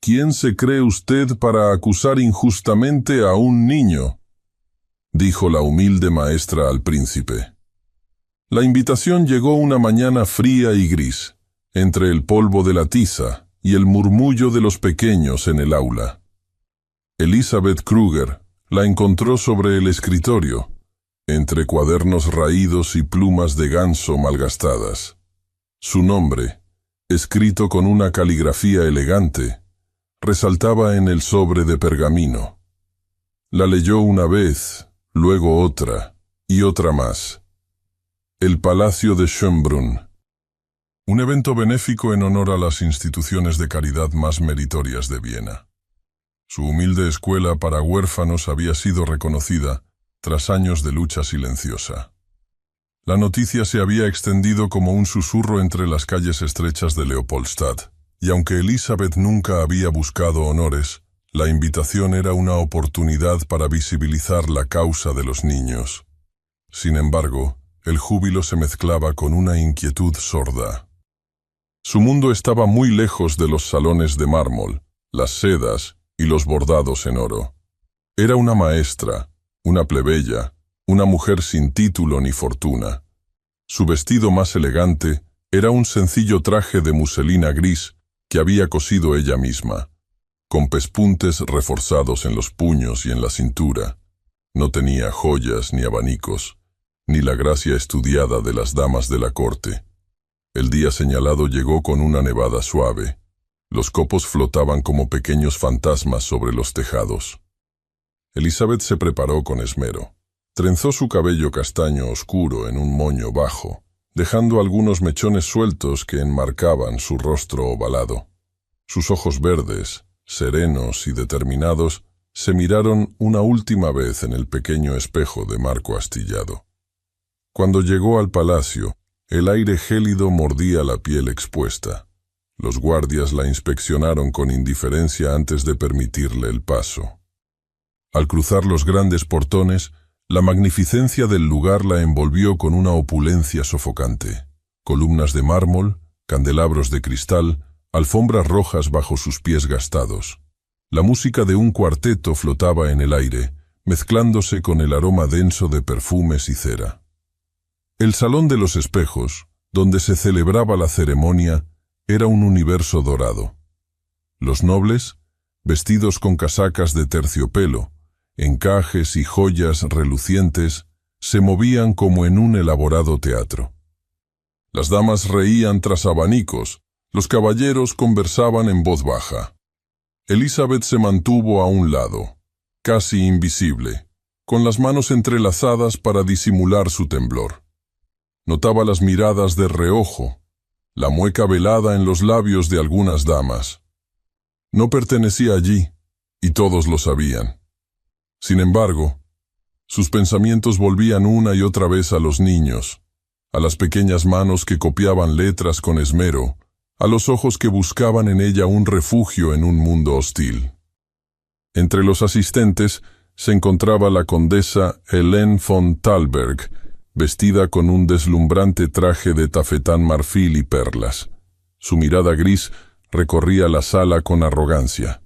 ¿Quién se cree usted para acusar injustamente a un niño?, dijo la humilde maestra al príncipe. La invitación llegó una mañana fría y gris, entre el polvo de la tiza y el murmullo de los pequeños en el aula. Elizabeth Kruger la encontró sobre el escritorio, entre cuadernos raídos y plumas de ganso malgastadas. Su nombre, escrito con una caligrafía elegante, resaltaba en el sobre de pergamino. La leyó una vez, luego otra y otra más. El Palacio de Schönbrunn. Un evento benéfico en honor a las instituciones de caridad más meritorias de Viena. Su humilde escuela para huérfanos había sido reconocida tras años de lucha silenciosa. La noticia se había extendido como un susurro entre las calles estrechas de Leopoldstadt, y aunque Elizabeth nunca había buscado honores, la invitación era una oportunidad para visibilizar la causa de los niños. Sin embargo, el júbilo se mezclaba con una inquietud sorda. Su mundo estaba muy lejos de los salones de mármol, las sedas y los bordados en oro. Era una maestra, una plebeya, una mujer sin título ni fortuna. Su vestido más elegante era un sencillo traje de muselina gris que había cosido ella misma, con pespuntes reforzados en los puños y en la cintura. No tenía joyas ni abanicos, ni la gracia estudiada de las damas de la corte. El día señalado llegó con una nevada suave. Los copos flotaban como pequeños fantasmas sobre los tejados. Elizabeth se preparó con esmero. Trenzó su cabello castaño oscuro en un moño bajo, dejando algunos mechones sueltos que enmarcaban su rostro ovalado. Sus ojos verdes, serenos y determinados, se miraron una última vez en el pequeño espejo de marco astillado. Cuando llegó al palacio, el aire gélido mordía la piel expuesta. Los guardias la inspeccionaron con indiferencia antes de permitirle el paso. Al cruzar los grandes portones, la magnificencia del lugar la envolvió con una opulencia sofocante. Columnas de mármol, candelabros de cristal, alfombras rojas bajo sus pies gastados. La música de un cuarteto flotaba en el aire, mezclándose con el aroma denso de perfumes y cera. El Salón de los Espejos, donde se celebraba la ceremonia, era un universo dorado. Los nobles, vestidos con casacas de terciopelo, encajes y joyas relucientes, se movían como en un elaborado teatro. Las damas reían tras abanicos, los caballeros conversaban en voz baja. Elizabeth se mantuvo a un lado, casi invisible, con las manos entrelazadas para disimular su temblor. Notaba las miradas de reojo, la mueca velada en los labios de algunas damas. No pertenecía allí, y todos lo sabían. Sin embargo, sus pensamientos volvían una y otra vez a los niños, a las pequeñas manos que copiaban letras con esmero, a los ojos que buscaban en ella un refugio en un mundo hostil. Entre los asistentes se encontraba la condesa Helene von Thalberg, vestida con un deslumbrante traje de tafetán marfil y perlas. Su mirada gris recorría la sala con arrogancia.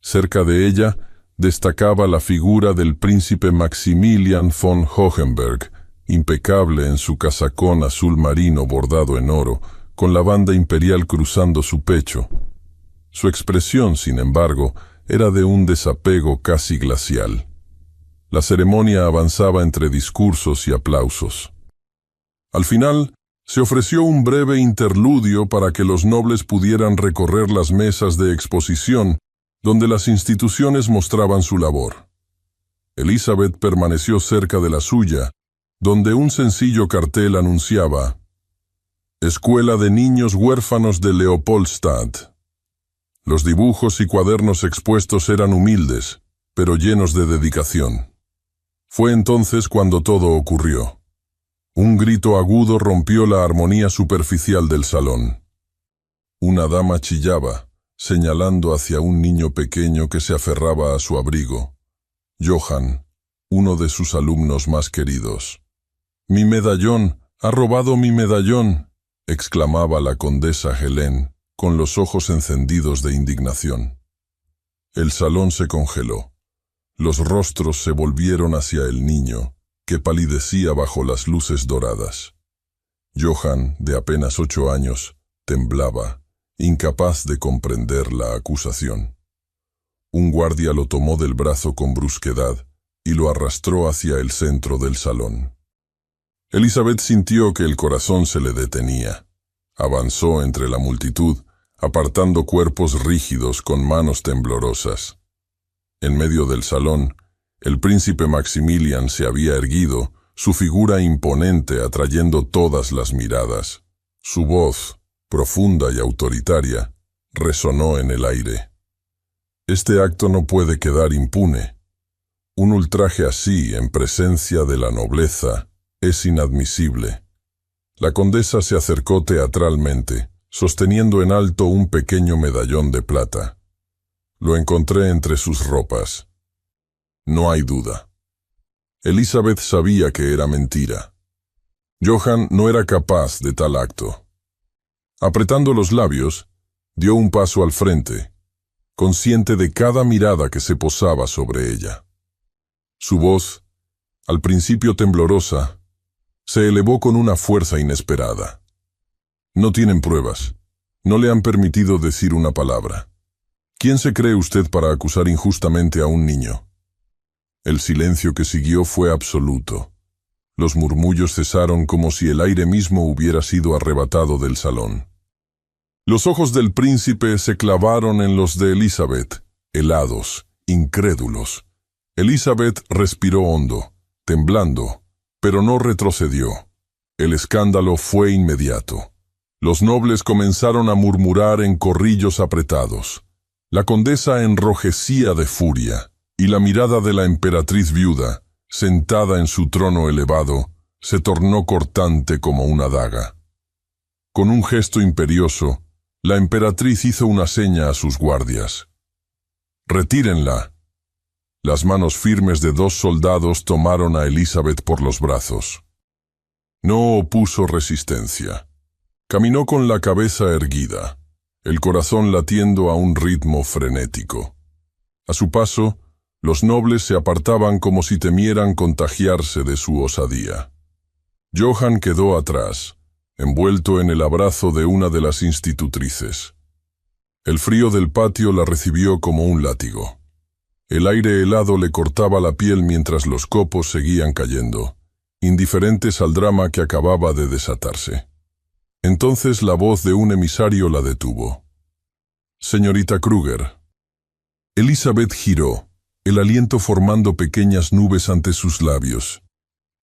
Cerca de ella destacaba la figura del príncipe Maximilian von Hohenberg, impecable en su casacón azul marino bordado en oro, con la banda imperial cruzando su pecho. Su expresión, sin embargo, era de un desapego casi glacial. La ceremonia avanzaba entre discursos y aplausos. Al final, se ofreció un breve interludio para que los nobles pudieran recorrer las mesas de exposición, donde las instituciones mostraban su labor. Elizabeth permaneció cerca de la suya, donde un sencillo cartel anunciaba: Escuela de Niños Huérfanos de Leopoldstadt. Los dibujos y cuadernos expuestos eran humildes, pero llenos de dedicación. Fue entonces cuando todo ocurrió. Un grito agudo rompió la armonía superficial del salón. Una dama chillaba, señalando hacia un niño pequeño que se aferraba a su abrigo. Johann, uno de sus alumnos más queridos. «¡Mi medallón! ¡Ha robado mi medallón!», exclamaba la condesa Helene, con los ojos encendidos de indignación. El salón se congeló. Los rostros se volvieron hacia el niño, que palidecía bajo las luces doradas. Johann, de apenas 8 años, temblaba, incapaz de comprender la acusación. Un guardia lo tomó del brazo con brusquedad y lo arrastró hacia el centro del salón. Elizabeth sintió que el corazón se le detenía. Avanzó entre la multitud, apartando cuerpos rígidos con manos temblorosas. En medio del salón, el príncipe Maximilian se había erguido, su figura imponente atrayendo todas las miradas. Su voz, profunda y autoritaria, resonó en el aire. Este acto no puede quedar impune. Un ultraje así, en presencia de la nobleza, es inadmisible. La condesa se acercó teatralmente, sosteniendo en alto un pequeño medallón de plata. Lo encontré entre sus ropas. No hay duda. Elizabeth sabía que era mentira. Johann no era capaz de tal acto. Apretando los labios, dio un paso al frente, consciente de cada mirada que se posaba sobre ella. Su voz, al principio temblorosa, se elevó con una fuerza inesperada. No tienen pruebas. No le han permitido decir una palabra. ¿Quién se cree usted para acusar injustamente a un niño? El silencio que siguió fue absoluto. Los murmullos cesaron como si el aire mismo hubiera sido arrebatado del salón. Los ojos del príncipe se clavaron en los de Elizabeth, helados, incrédulos. Elizabeth respiró hondo, temblando, pero no retrocedió. El escándalo fue inmediato. Los nobles comenzaron a murmurar en corrillos apretados. La condesa enrojecía de furia, y la mirada de la emperatriz viuda, sentada en su trono elevado, se tornó cortante como una daga. Con un gesto imperioso, la emperatriz hizo una seña a sus guardias. «Retírenla». Las manos firmes de 2 soldados tomaron a Elizabeth por los brazos. No opuso resistencia. Caminó con la cabeza erguida, el corazón latiendo a un ritmo frenético. A su paso, los nobles se apartaban como si temieran contagiarse de su osadía. Johann quedó atrás, envuelto en el abrazo de una de las institutrices. El frío del patio la recibió como un látigo. El aire helado le cortaba la piel mientras los copos seguían cayendo, indiferentes al drama que acababa de desatarse. Entonces la voz de un emisario la detuvo. «Señorita Kruger». Elizabeth giró, el aliento formando pequeñas nubes ante sus labios.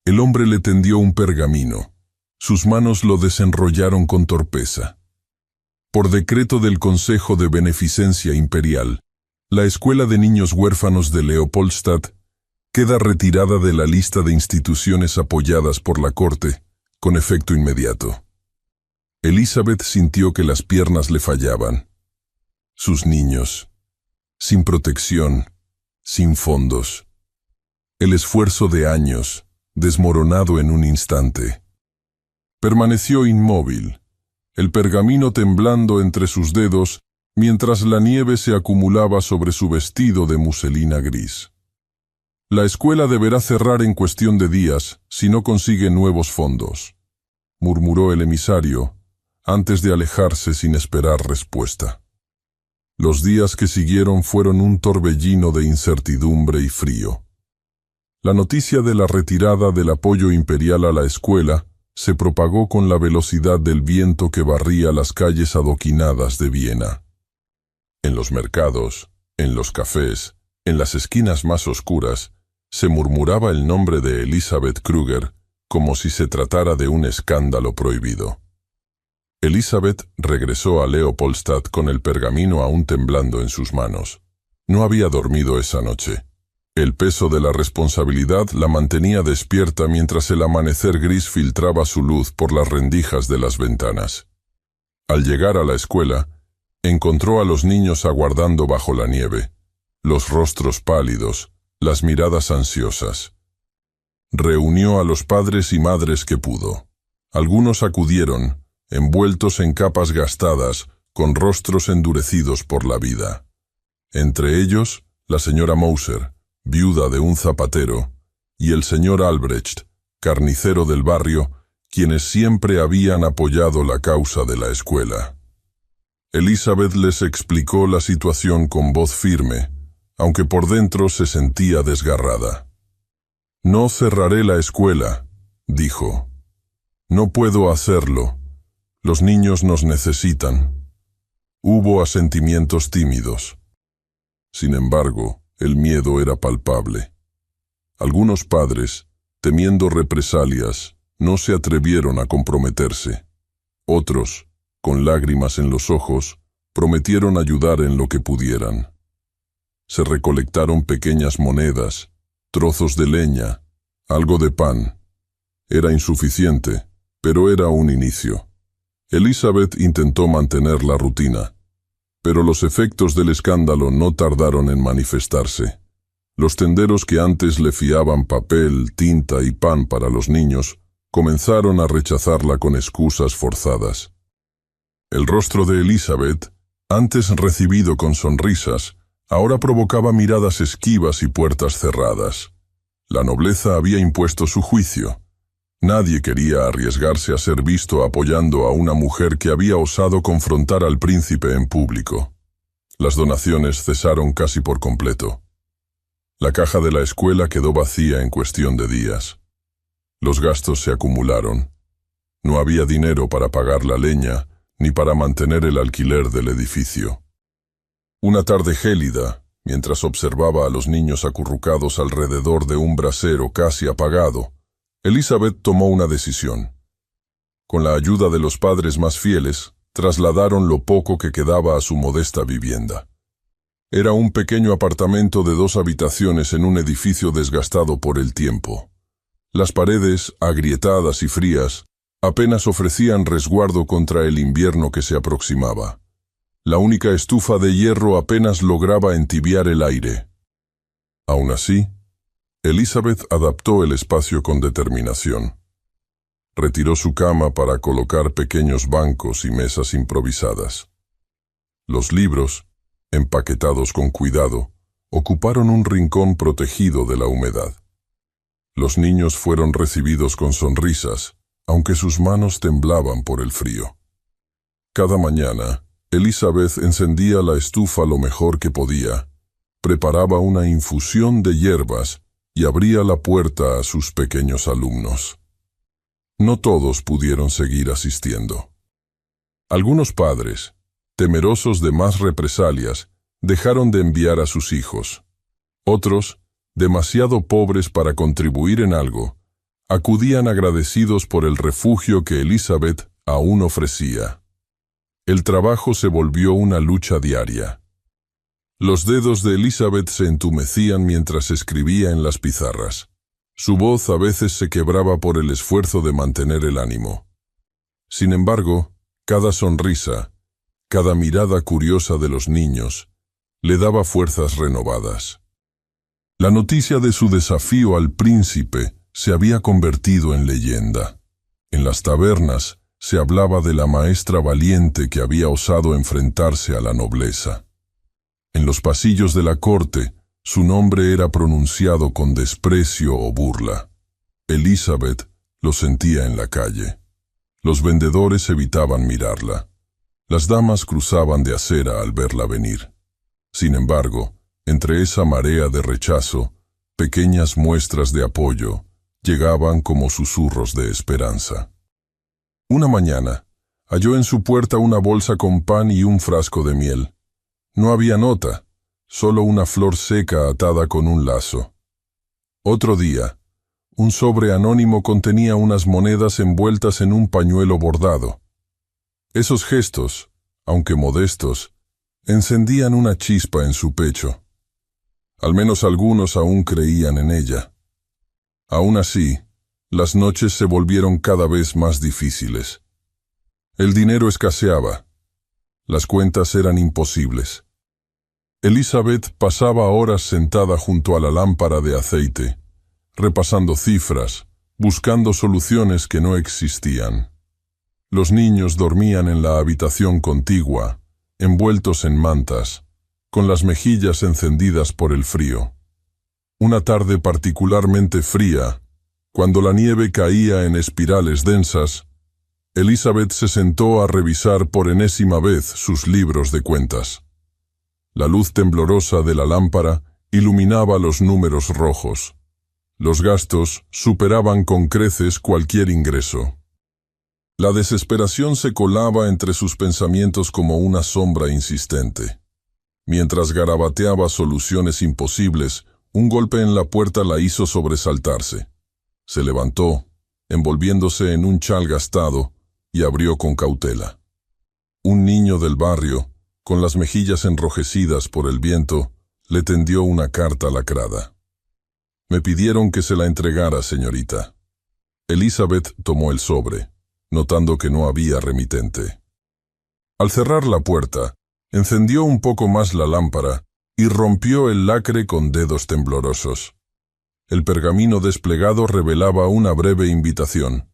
El hombre le tendió un pergamino. Sus manos lo desenrollaron con torpeza. Por decreto del Consejo de Beneficencia Imperial, la Escuela de Niños Huérfanos de Leopoldstadt queda retirada de la lista de instituciones apoyadas por la Corte, con efecto inmediato. Elizabeth sintió que las piernas le fallaban. Sus niños, sin protección, sin fondos. El esfuerzo de años, desmoronado en un instante. Permaneció inmóvil, el pergamino temblando entre sus dedos mientras la nieve se acumulaba sobre su vestido de muselina gris. La escuela deberá cerrar en cuestión de días si no consigue nuevos fondos, murmuró el emisario, antes de alejarse sin esperar respuesta. Los días que siguieron fueron un torbellino de incertidumbre y frío. La noticia de la retirada del apoyo imperial a la escuela se propagó con la velocidad del viento que barría las calles adoquinadas de Viena. En los mercados, en los cafés, en las esquinas más oscuras, se murmuraba el nombre de Elizabeth Kruger como si se tratara de un escándalo prohibido. Elizabeth regresó a Leopoldstadt con el pergamino aún temblando en sus manos. No había dormido esa noche. El peso de la responsabilidad la mantenía despierta mientras el amanecer gris filtraba su luz por las rendijas de las ventanas. Al llegar a la escuela, encontró a los niños aguardando bajo la nieve, los rostros pálidos, las miradas ansiosas. Reunió a los padres y madres que pudo. Algunos acudieron, envueltos en capas gastadas, con rostros endurecidos por la vida. entre ellos la señora Moser, viuda de un zapatero, y el señor Albrecht, carnicero del barrio, quienes siempre habían apoyado la causa de la escuela. Elizabeth les explicó la situación con voz firme, aunque por dentro se sentía desgarrada. «No cerraré la escuela», dijo. «No puedo hacerlo. Los niños nos necesitan». Hubo asentimientos tímidos. Sin embargo, el miedo era palpable. Algunos padres, temiendo represalias, no se atrevieron a comprometerse. Otros, con lágrimas en los ojos, prometieron ayudar en lo que pudieran. Se recolectaron pequeñas monedas, trozos de leña, algo de pan. Era insuficiente, pero era un inicio. Elizabeth intentó mantener la rutina, pero los efectos del escándalo no tardaron en manifestarse. Los tenderos que antes le fiaban papel, tinta y pan para los niños, comenzaron a rechazarla con excusas forzadas. El rostro de Elizabeth, antes recibido con sonrisas, ahora provocaba miradas esquivas y puertas cerradas. La nobleza había impuesto su juicio. Nadie quería arriesgarse a ser visto apoyando a una mujer que había osado confrontar al príncipe en público. Las donaciones cesaron casi por completo. La caja de la escuela quedó vacía en cuestión de días. Los gastos se acumularon. No había dinero para pagar la leña, ni para mantener el alquiler del edificio. Una tarde gélida, mientras observaba a los niños acurrucados alrededor de un brasero casi apagado, Elizabeth tomó una decisión. Con la ayuda de los padres más fieles, trasladaron lo poco que quedaba a su modesta vivienda. Era un pequeño apartamento de 2 habitaciones en un edificio desgastado por el tiempo. Las paredes, agrietadas y frías, apenas ofrecían resguardo contra el invierno que se aproximaba. La única estufa de hierro apenas lograba entibiar el aire. Aún así, Elizabeth adaptó el espacio con determinación. Retiró su cama para colocar pequeños bancos y mesas improvisadas. Los libros, empaquetados con cuidado, ocuparon un rincón protegido de la humedad. Los niños fueron recibidos con sonrisas, aunque sus manos temblaban por el frío. Cada mañana, Elizabeth encendía la estufa lo mejor que podía, preparaba una infusión de hierbas y abría la puerta a sus pequeños alumnos. No todos pudieron seguir asistiendo. Algunos padres, temerosos de más represalias, dejaron de enviar a sus hijos. Otros, demasiado pobres para contribuir en algo, acudían agradecidos por el refugio que Elizabeth aún ofrecía. El trabajo se volvió una lucha diaria. Los dedos de Elizabeth se entumecían mientras escribía en las pizarras. Su voz a veces se quebraba por el esfuerzo de mantener el ánimo. Sin embargo, cada sonrisa, cada mirada curiosa de los niños, le daba fuerzas renovadas. La noticia de su desafío al príncipe se había convertido en leyenda. En las tabernas se hablaba de la maestra valiente que había osado enfrentarse a la nobleza. En los pasillos de la corte, su nombre era pronunciado con desprecio o burla. Elizabeth lo sentía en la calle. Los vendedores evitaban mirarla. Las damas cruzaban de acera al verla venir. Sin embargo, entre esa marea de rechazo, pequeñas muestras de apoyo llegaban como susurros de esperanza. Una mañana, halló en su puerta una bolsa con pan y un frasco de miel. No había nota, solo una flor seca atada con un lazo. Otro día, un sobre anónimo contenía unas monedas envueltas en un pañuelo bordado. Esos gestos, aunque modestos, encendían una chispa en su pecho. Al menos algunos aún creían en ella. Aún así, las noches se volvieron cada vez más difíciles. El dinero escaseaba. Las cuentas eran imposibles. Elizabeth pasaba horas sentada junto a la lámpara de aceite, repasando cifras, buscando soluciones que no existían. Los niños dormían en la habitación contigua, envueltos en mantas. con las mejillas encendidas por el frío. Una tarde particularmente fría, cuando la nieve caía en espirales densas, Elizabeth se sentó a revisar por enésima vez sus libros de cuentas. La luz temblorosa de la lámpara iluminaba los números rojos. Los gastos superaban con creces cualquier ingreso. La desesperación se colaba entre sus pensamientos como una sombra insistente. Mientras garabateaba soluciones imposibles, un golpe en la puerta la hizo sobresaltarse. Se levantó, envolviéndose en un chal gastado, y abrió con cautela. Un niño del barrio, con las mejillas enrojecidas por el viento, le tendió una carta lacrada. «Me pidieron que se la entregara, señorita». Elizabeth tomó el sobre, notando que no había remitente. Al cerrar la puerta, encendió un poco más la lámpara y rompió el lacre con dedos temblorosos. El pergamino desplegado revelaba una breve invitación.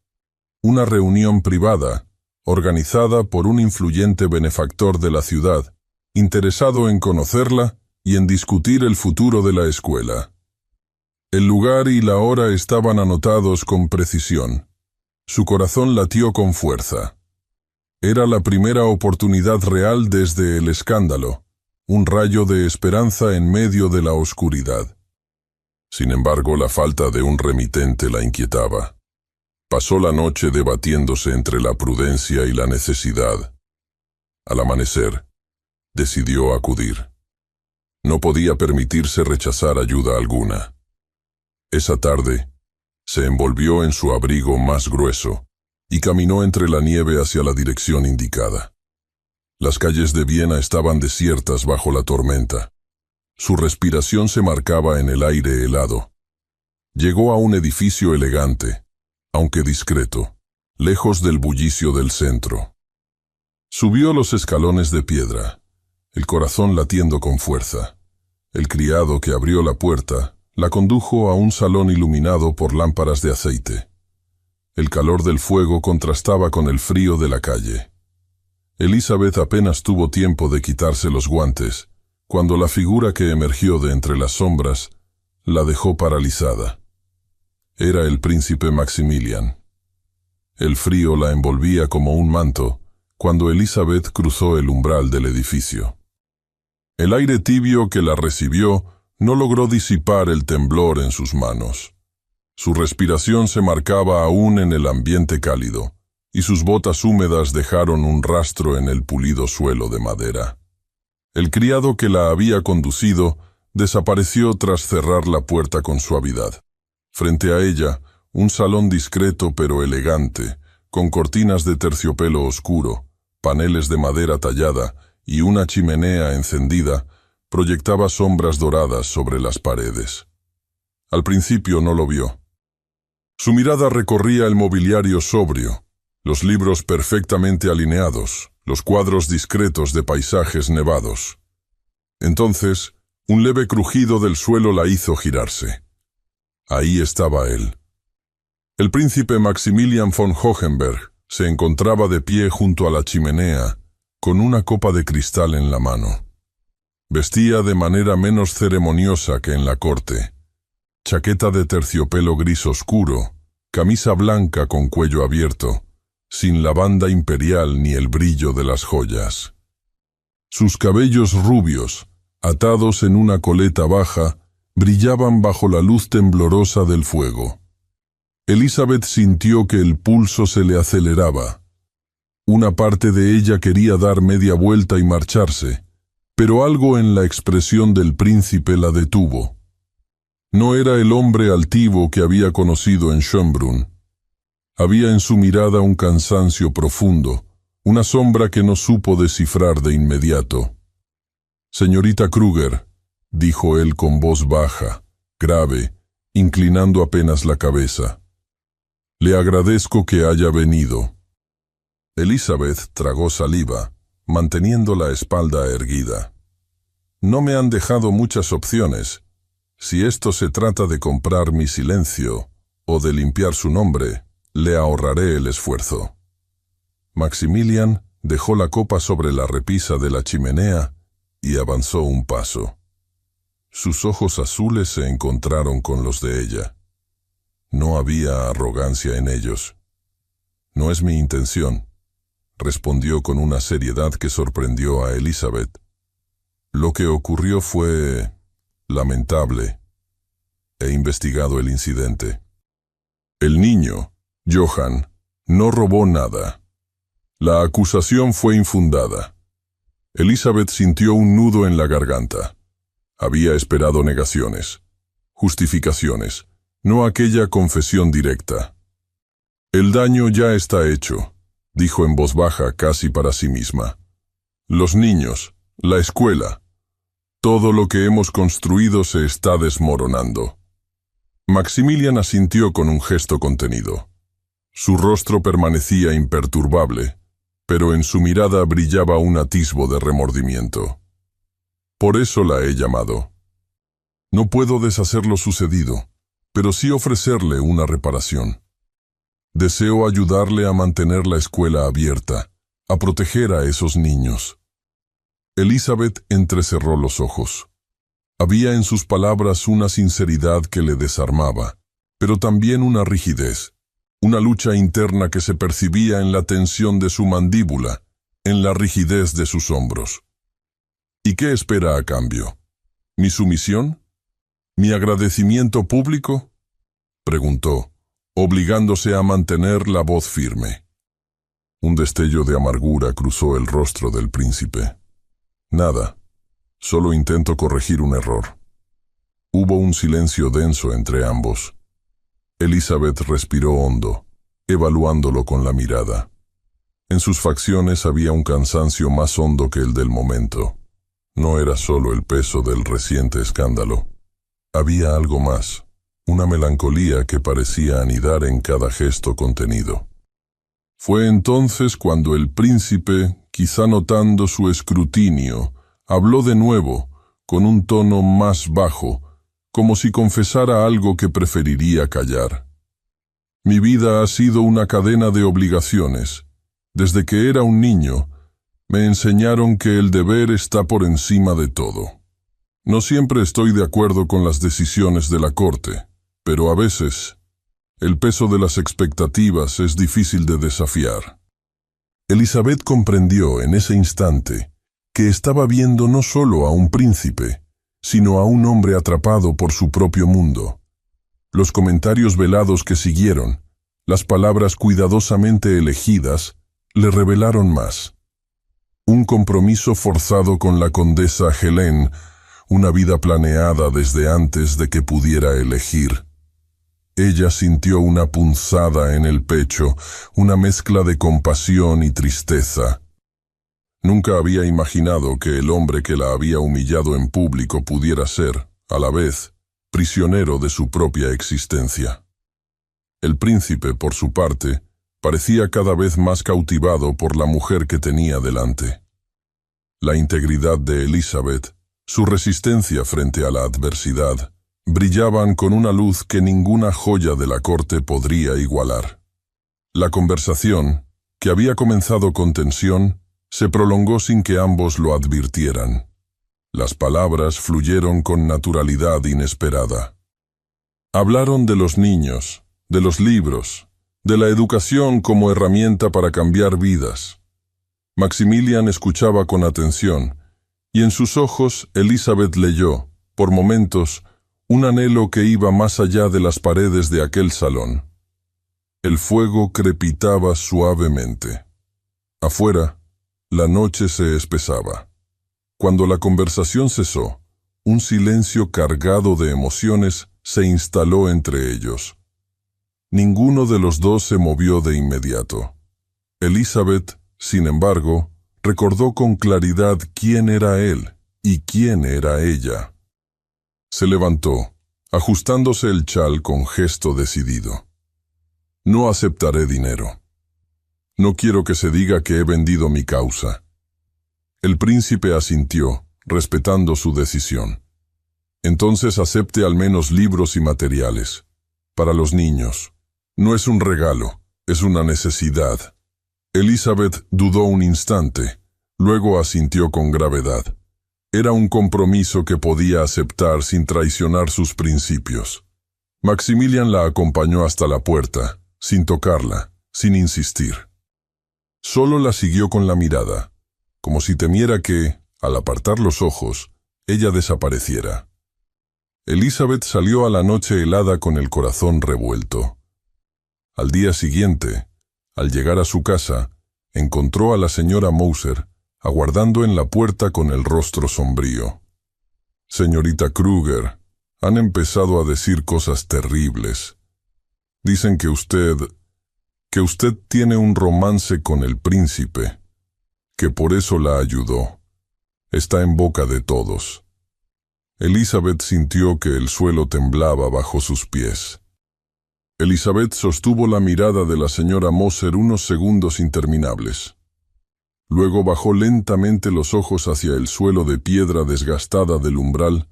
Una reunión privada, organizada por un influyente benefactor de la ciudad, interesado en conocerla y en discutir el futuro de la escuela. El lugar y la hora estaban anotados con precisión. Su corazón latió con fuerza. Era la primera oportunidad real desde el escándalo, un rayo de esperanza en medio de la oscuridad. Sin embargo, la falta de un remitente la inquietaba. Pasó la noche debatiéndose entre la prudencia y la necesidad. Al amanecer, decidió acudir. No podía permitirse rechazar ayuda alguna. Esa tarde, se envolvió en su abrigo más grueso y caminó entre la nieve hacia la dirección indicada. Las calles de Viena estaban desiertas bajo la tormenta. Su respiración se marcaba en el aire helado. Llegó a un edificio elegante, aunque discreto, lejos del bullicio del centro. Subió los escalones de piedra, el corazón latiendo con fuerza. El criado que abrió la puerta la condujo a un salón iluminado por lámparas de aceite. El calor del fuego contrastaba con el frío de la calle. Elizabeth apenas tuvo tiempo de quitarse los guantes, cuando la figura que emergió de entre las sombras la dejó paralizada. Era el príncipe Maximilian. El frío la envolvía como un manto cuando Elizabeth cruzó el umbral del edificio. El aire tibio que la recibió no logró disipar el temblor en sus manos. Su respiración se marcaba aún en el ambiente cálido, y sus botas húmedas dejaron un rastro en el pulido suelo de madera. El criado que la había conducido desapareció tras cerrar la puerta con suavidad. Frente a ella, un salón discreto pero elegante, con cortinas de terciopelo oscuro, paneles de madera tallada y una chimenea encendida, proyectaba sombras doradas sobre las paredes. Al principio no lo vio. Su mirada recorría el mobiliario sobrio, los libros perfectamente alineados, los cuadros discretos de paisajes nevados. Entonces, un leve crujido del suelo la hizo girarse. Ahí estaba él. El príncipe Maximilian von Hohenberg se encontraba de pie junto a la chimenea, con una copa de cristal en la mano. Vestía de manera menos ceremoniosa que en la corte. Chaqueta de terciopelo gris oscuro, camisa blanca con cuello abierto, sin la banda imperial ni el brillo de las joyas. Sus cabellos rubios, atados en una coleta baja, brillaban bajo la luz temblorosa del fuego. Elizabeth sintió que el pulso se le aceleraba. Una parte de ella quería dar media vuelta y marcharse, pero algo en la expresión del príncipe la detuvo. No era el hombre altivo que había conocido en Schönbrunn. Había en su mirada un cansancio profundo, una sombra que no supo descifrar de inmediato. «Señorita Kruger», dijo él con voz baja, grave, inclinando apenas la cabeza. «Le agradezco que haya venido». Elizabeth tragó saliva, manteniendo la espalda erguida. «No me han dejado muchas opciones. Si esto se trata de comprar mi silencio o de limpiar su nombre, le ahorraré el esfuerzo». Maximilian dejó la copa sobre la repisa de la chimenea y avanzó un paso. Sus ojos azules se encontraron con los de ella. No había arrogancia en ellos. «No es mi intención», respondió con una seriedad que sorprendió a Elizabeth. «Lo que ocurrió fue lamentable. He investigado el incidente. El niño, Johann, no robó nada. La acusación fue infundada». Elizabeth sintió un nudo en la garganta. Había esperado negaciones, justificaciones, no aquella confesión directa. «El daño ya está hecho», dijo en voz baja casi para sí misma. «Los niños, la escuela, todo lo que hemos construido se está desmoronando». Maximilian asintió con un gesto contenido. Su rostro permanecía imperturbable, pero en su mirada brillaba un atisbo de remordimiento. «Por eso la he llamado. No puedo deshacer lo sucedido, pero sí ofrecerle una reparación. Deseo ayudarle a mantener la escuela abierta, a proteger a esos niños». Elizabeth entrecerró los ojos. Había en sus palabras una sinceridad que le desarmaba, pero también una rigidez, una lucha interna que se percibía en la tensión de su mandíbula, en la rigidez de sus hombros. «¿Y qué espera a cambio? ¿Mi sumisión? ¿Mi agradecimiento público?», preguntó, obligándose a mantener la voz firme. Un destello de amargura cruzó el rostro del príncipe. «Nada, solo intento corregir un error». Hubo un silencio denso entre ambos. Elizabeth respiró hondo, evaluándolo con la mirada. En sus facciones había un cansancio más hondo que el del momento. No era solo el peso del reciente escándalo. Había algo más, una melancolía que parecía anidar en cada gesto contenido. Fue entonces cuando el príncipe, quizá notando su escrutinio, habló de nuevo, con un tono más bajo, como si confesara algo que preferiría callar. «Mi vida ha sido una cadena de obligaciones. Desde que era un niño, me enseñaron que el deber está por encima de todo. No siempre estoy de acuerdo con las decisiones de la corte, pero a veces el peso de las expectativas es difícil de desafiar». Elizabeth comprendió en ese instante que estaba viendo no solo a un príncipe, sino a un hombre atrapado por su propio mundo. Los comentarios velados que siguieron, las palabras cuidadosamente elegidas, le revelaron más. Un compromiso forzado con la condesa Helene, una vida planeada desde antes de que pudiera elegir. Ella sintió una punzada en el pecho, una mezcla de compasión y tristeza. Nunca había imaginado que el hombre que la había humillado en público pudiera ser, a la vez, prisionero de su propia existencia. El príncipe, por su parte, parecía cada vez más cautivado por la mujer que tenía delante. La integridad de Elizabeth, su resistencia frente a la adversidad, brillaban con una luz que ninguna joya de la corte podría igualar. La conversación, que había comenzado con tensión, se prolongó sin que ambos lo advirtieran. Las palabras fluyeron con naturalidad inesperada. Hablaron de los niños, de los libros, de la educación como herramienta para cambiar vidas. Maximilian escuchaba con atención, y en sus ojos Elizabeth leyó, por momentos, un anhelo que iba más allá de las paredes de aquel salón. El fuego crepitaba suavemente. Afuera, la noche se espesaba. Cuando la conversación cesó, un silencio cargado de emociones se instaló entre ellos. Ninguno de los dos se movió de inmediato. Elizabeth, sin embargo, recordó con claridad quién era él y quién era ella. Se levantó, ajustándose el chal con gesto decidido. «No aceptaré dinero. No quiero que se diga que he vendido mi causa». El príncipe asintió, respetando su decisión. «Entonces acepte al menos libros y materiales. Para los niños. No es un regalo, es una necesidad». Elizabeth dudó un instante, luego asintió con gravedad. Era un compromiso que podía aceptar sin traicionar sus principios. Maximilian la acompañó hasta la puerta, sin tocarla, sin insistir. Solo la siguió con la mirada, como si temiera que, al apartar los ojos, ella desapareciera. Elizabeth salió a la noche helada con el corazón revuelto. Al día siguiente, al llegar a su casa, encontró a la señora Moser aguardando en la puerta con el rostro sombrío. «Señorita Kruger, han empezado a decir cosas terribles. Dicen que usted tiene un romance con el príncipe, que por eso la ayudó. Está en boca de todos». Elizabeth sintió que el suelo temblaba bajo sus pies. Elizabeth sostuvo la mirada de la señora Moser unos segundos interminables. Luego bajó lentamente los ojos hacia el suelo de piedra desgastada del umbral,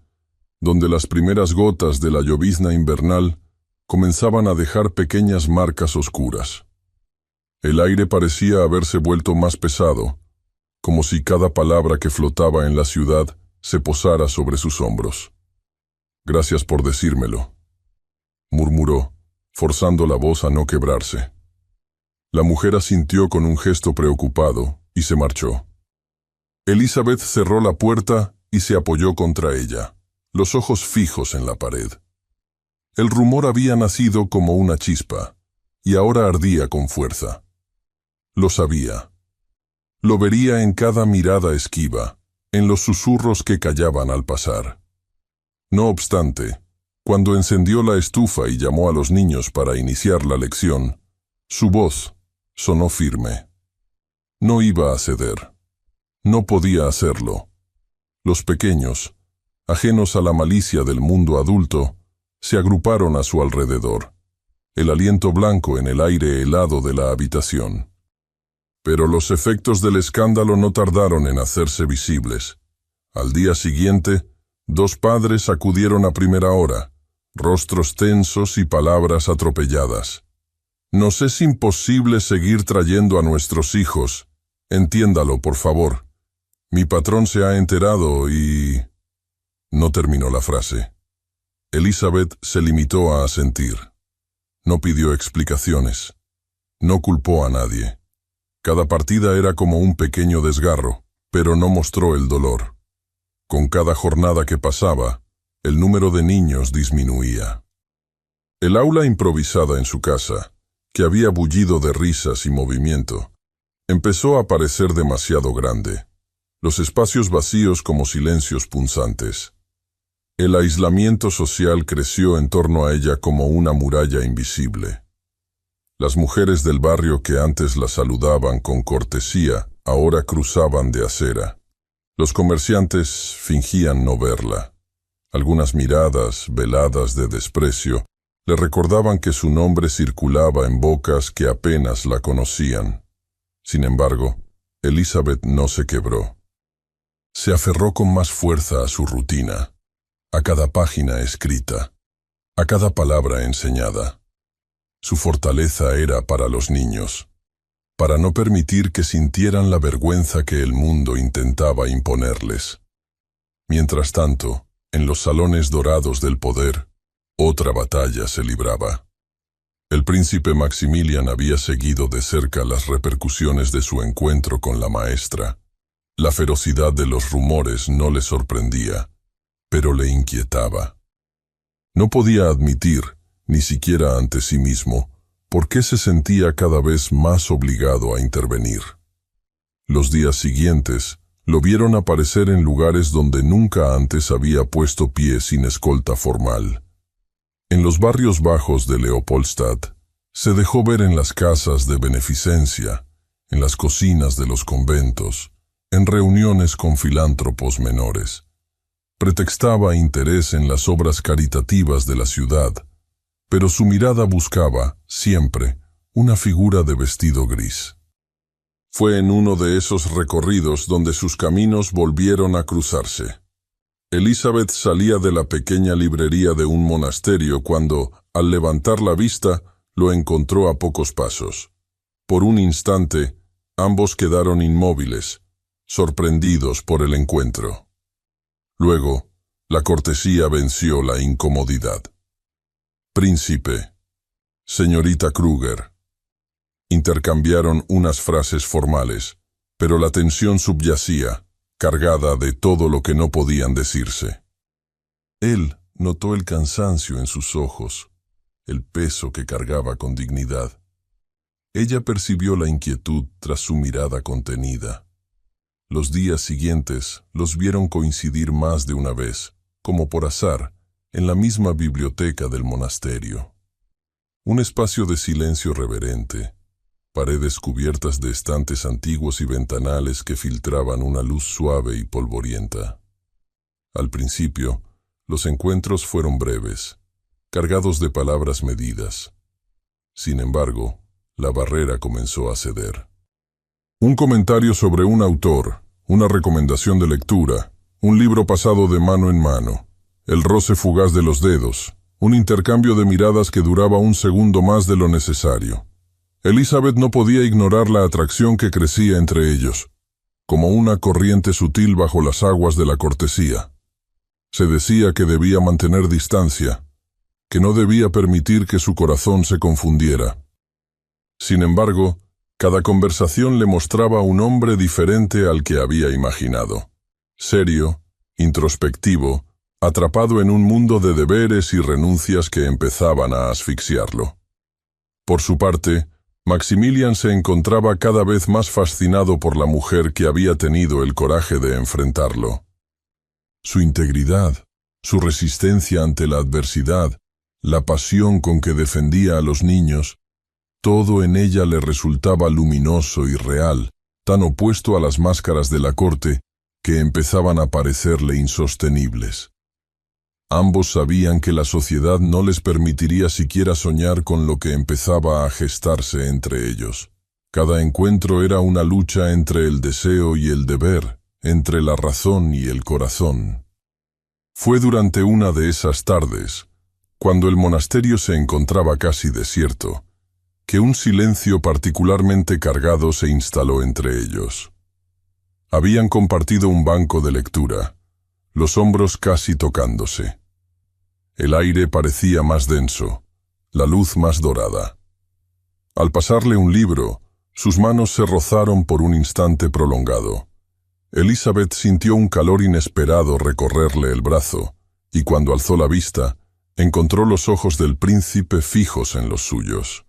donde las primeras gotas de la llovizna invernal comenzaban a dejar pequeñas marcas oscuras. El aire parecía haberse vuelto más pesado, como si cada palabra que flotaba en la ciudad se posara sobre sus hombros. «Gracias por decírmelo», murmuró, forzando la voz a no quebrarse. La mujer asintió con un gesto preocupado y se marchó. Elizabeth cerró la puerta y se apoyó contra ella, los ojos fijos en la pared. El rumor había nacido como una chispa, y ahora ardía con fuerza. Lo sabía. Lo vería en cada mirada esquiva, en los susurros que callaban al pasar. No obstante, cuando encendió la estufa y llamó a los niños para iniciar la lección, su voz sonó firme. No iba a ceder. No podía hacerlo. Los pequeños, ajenos a la malicia del mundo adulto, se agruparon a su alrededor, el aliento blanco en el aire helado de la habitación. Pero los efectos del escándalo no tardaron en hacerse visibles. Al día siguiente, 2 padres acudieron a primera hora, rostros tensos y palabras atropelladas. «Nos es imposible seguir trayendo a nuestros hijos. Entiéndalo, por favor. Mi patrón se ha enterado y...» No terminó la frase. Elizabeth se limitó a asentir. No pidió explicaciones. No culpó a nadie. Cada partida era como un pequeño desgarro, pero no mostró el dolor. Con cada jornada que pasaba, el número de niños disminuía. El aula improvisada en su casa, que había bullido de risas y movimiento, empezó a parecer demasiado grande, los espacios vacíos como silencios punzantes. El aislamiento social creció en torno a ella como una muralla invisible. Las mujeres del barrio que antes la saludaban con cortesía, ahora cruzaban de acera. Los comerciantes fingían no verla. Algunas miradas, veladas de desprecio, le recordaban que su nombre circulaba en bocas que apenas la conocían. Sin embargo, Elizabeth no se quebró. Se aferró con más fuerza a su rutina, a cada página escrita, a cada palabra enseñada. Su fortaleza era para los niños, para no permitir que sintieran la vergüenza que el mundo intentaba imponerles. Mientras tanto, en los salones dorados del poder, otra batalla se libraba. El príncipe Maximilian había seguido de cerca las repercusiones de su encuentro con la maestra. La ferocidad de los rumores no le sorprendía, pero le inquietaba. No podía admitir, ni siquiera ante sí mismo, por qué se sentía cada vez más obligado a intervenir. Los días siguientes lo vieron aparecer en lugares donde nunca antes había puesto pie sin escolta formal. En los barrios bajos de Leopoldstadt, se dejó ver en las casas de beneficencia, en las cocinas de los conventos, en reuniones con filántropos menores. Pretextaba interés en las obras caritativas de la ciudad, pero su mirada buscaba, siempre, una figura de vestido gris. Fue en uno de esos recorridos donde sus caminos volvieron a cruzarse. Elizabeth salía de la pequeña librería de un monasterio cuando, al levantar la vista, lo encontró a pocos pasos. Por un instante, ambos quedaron inmóviles, sorprendidos por el encuentro. Luego, la cortesía venció la incomodidad. Príncipe, señorita Kruger. Intercambiaron unas frases formales, pero la tensión subyacía, cargada de todo lo que no podían decirse. Él notó el cansancio en sus ojos, el peso que cargaba con dignidad. Ella percibió la inquietud tras su mirada contenida. Los días siguientes los vieron coincidir más de una vez, como por azar, en la misma biblioteca del monasterio. Un espacio de silencio reverente, paredes cubiertas de estantes antiguos y ventanales que filtraban una luz suave y polvorienta. Al principio, los encuentros fueron breves, cargados de palabras medidas. Sin embargo, la barrera comenzó a ceder. Un comentario sobre un autor, una recomendación de lectura, un libro pasado de mano en mano, el roce fugaz de los dedos, un intercambio de miradas que duraba un segundo más de lo necesario. Elizabeth no podía ignorar la atracción que crecía entre ellos, como una corriente sutil bajo las aguas de la cortesía. Se decía que debía mantener distancia, que no debía permitir que su corazón se confundiera. Sin embargo, cada conversación le mostraba un hombre diferente al que había imaginado. Serio, introspectivo, atrapado en un mundo de deberes y renuncias que empezaban a asfixiarlo. Por su parte, Maximilian se encontraba cada vez más fascinado por la mujer que había tenido el coraje de enfrentarlo. Su integridad, su resistencia ante la adversidad, la pasión con que defendía a los niños, todo en ella le resultaba luminoso y real, tan opuesto a las máscaras de la corte que empezaban a parecerle insostenibles. Ambos sabían que la sociedad no les permitiría siquiera soñar con lo que empezaba a gestarse entre ellos. Cada encuentro era una lucha entre el deseo y el deber, entre la razón y el corazón. Fue durante una de esas tardes, cuando el monasterio se encontraba casi desierto, que un silencio particularmente cargado se instaló entre ellos. Habían compartido un banco de lectura, los hombros casi tocándose. El aire parecía más denso, la luz más dorada. Al pasarle un libro, sus manos se rozaron por un instante prolongado. Elizabeth sintió un calor inesperado recorrerle el brazo, y cuando alzó la vista, encontró los ojos del príncipe fijos en los suyos.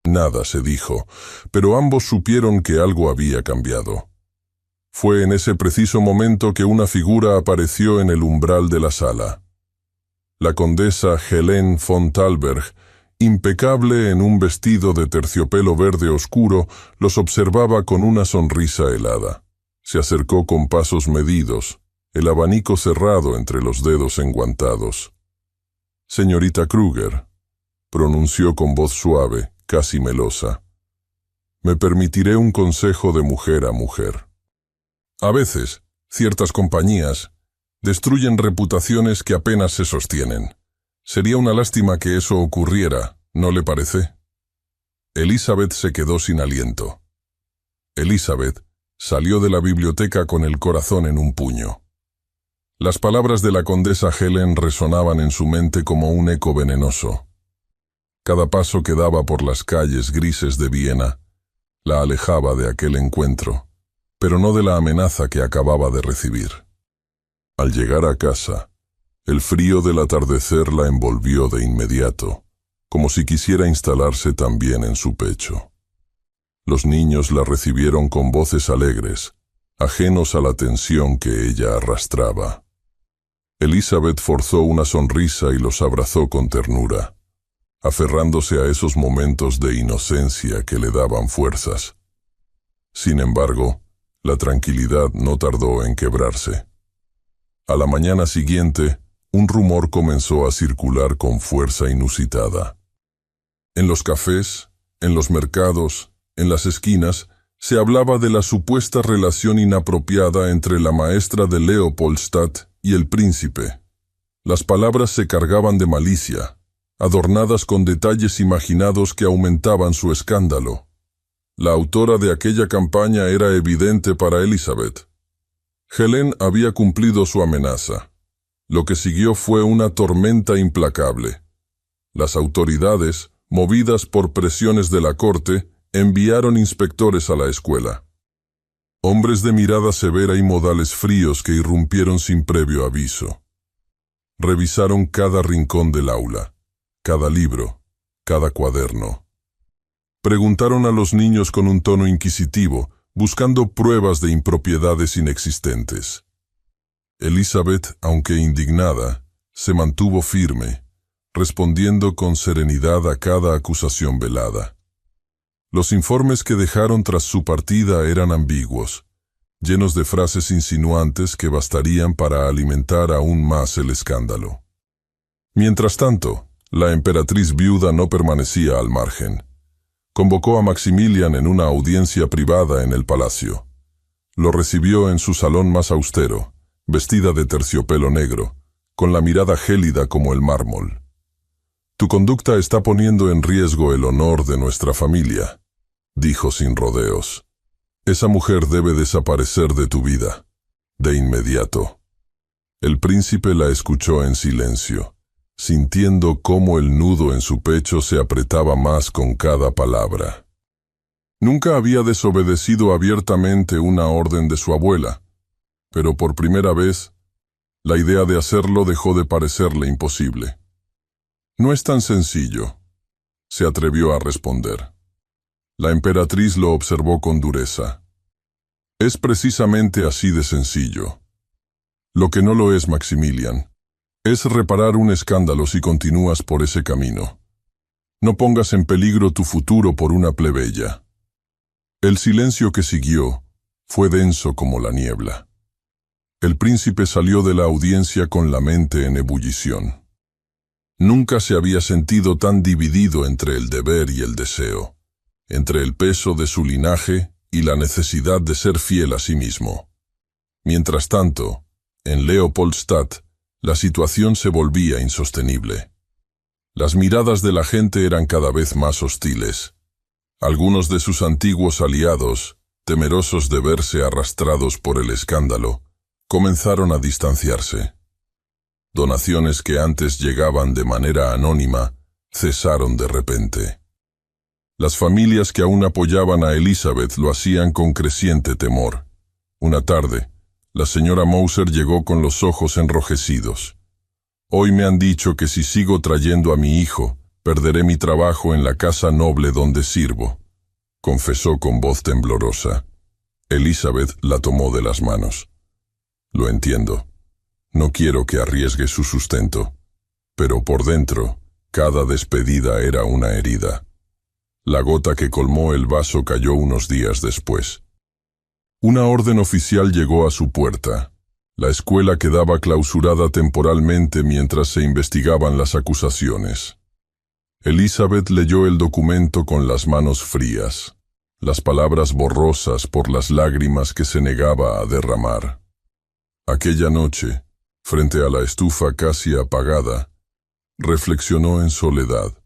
Nada se dijo, pero ambos supieron que algo había cambiado. Fue en ese preciso momento que una figura apareció en el umbral de la sala. La condesa Helene von Thalberg, impecable en un vestido de terciopelo verde oscuro, los observaba con una sonrisa helada. Se acercó con pasos medidos, el abanico cerrado entre los dedos enguantados. «Señorita Kruger», pronunció con voz suave, casi melosa, «me permitiré un consejo de mujer a mujer. A veces, ciertas compañías destruyen reputaciones que apenas se sostienen. Sería una lástima que eso ocurriera, ¿no le parece?» Elizabeth se quedó sin aliento. Elizabeth salió de la biblioteca con el corazón en un puño. Las palabras de la condesa Helen resonaban en su mente como un eco venenoso. Cada paso que daba por las calles grises de Viena la alejaba de aquel encuentro, pero no de la amenaza que acababa de recibir. Al llegar a casa, el frío del atardecer la envolvió de inmediato, como si quisiera instalarse también en su pecho. Los niños la recibieron con voces alegres, ajenos a la tensión que ella arrastraba. Elizabeth forzó una sonrisa y los abrazó con ternura, aferrándose a esos momentos de inocencia que le daban fuerzas. Sin embargo, la tranquilidad no tardó en quebrarse. A la mañana siguiente, un rumor comenzó a circular con fuerza inusitada. En los cafés, en los mercados, en las esquinas, se hablaba de la supuesta relación inapropiada entre la maestra de Leopoldstadt y el príncipe. Las palabras se cargaban de malicia, adornadas con detalles imaginados que aumentaban su escándalo. La autora de aquella campaña era evidente para Elizabeth. Helen había cumplido su amenaza. Lo que siguió fue una tormenta implacable. Las autoridades, movidas por presiones de la corte, enviaron inspectores a la escuela. Hombres de mirada severa y modales fríos que irrumpieron sin previo aviso. Revisaron cada rincón del aula, cada libro, cada cuaderno. Preguntaron a los niños con un tono inquisitivo, buscando pruebas de impropiedades inexistentes. Elizabeth, aunque indignada, se mantuvo firme, respondiendo con serenidad a cada acusación velada. Los informes que dejaron tras su partida eran ambiguos, llenos de frases insinuantes que bastarían para alimentar aún más el escándalo. Mientras tanto, la emperatriz viuda no permanecía al margen. Convocó a Maximilian en una audiencia privada en el palacio. Lo recibió en su salón más austero, vestida de terciopelo negro, con la mirada gélida como el mármol. «Tu conducta está poniendo en riesgo el honor de nuestra familia», dijo sin rodeos. «Esa mujer debe desaparecer de tu vida, de inmediato». El príncipe la escuchó en silencio, sintiendo cómo el nudo en su pecho se apretaba más con cada palabra. Nunca había desobedecido abiertamente una orden de su abuela, pero por primera vez, la idea de hacerlo dejó de parecerle imposible. «No es tan sencillo», se atrevió a responder. La emperatriz lo observó con dureza. «Es precisamente así de sencillo. Lo que no lo es, Maximilian, es reparar un escándalo si continúas por ese camino. No pongas en peligro tu futuro por una plebeya». El silencio que siguió fue denso como la niebla. El príncipe salió de la audiencia con la mente en ebullición. Nunca se había sentido tan dividido entre el deber y el deseo, entre el peso de su linaje y la necesidad de ser fiel a sí mismo. Mientras tanto, en Leopoldstadt, la situación se volvía insostenible. Las miradas de la gente eran cada vez más hostiles. Algunos de sus antiguos aliados, temerosos de verse arrastrados por el escándalo, comenzaron a distanciarse. Donaciones que antes llegaban de manera anónima cesaron de repente. Las familias que aún apoyaban a Elizabeth lo hacían con creciente temor. Una tarde, la señora Moser llegó con los ojos enrojecidos. «Hoy me han dicho que si sigo trayendo a mi hijo, perderé mi trabajo en la casa noble donde sirvo», confesó con voz temblorosa. Elizabeth la tomó de las manos. «Lo entiendo. No quiero que arriesgue su sustento, pero por dentro, cada despedida era una herida». La gota que colmó el vaso cayó unos días después. Una orden oficial llegó a su puerta. La escuela quedaba clausurada temporalmente mientras se investigaban las acusaciones. Elizabeth leyó el documento con las manos frías, las palabras borrosas por las lágrimas que se negaba a derramar. Aquella noche, frente a la estufa casi apagada, reflexionó en soledad.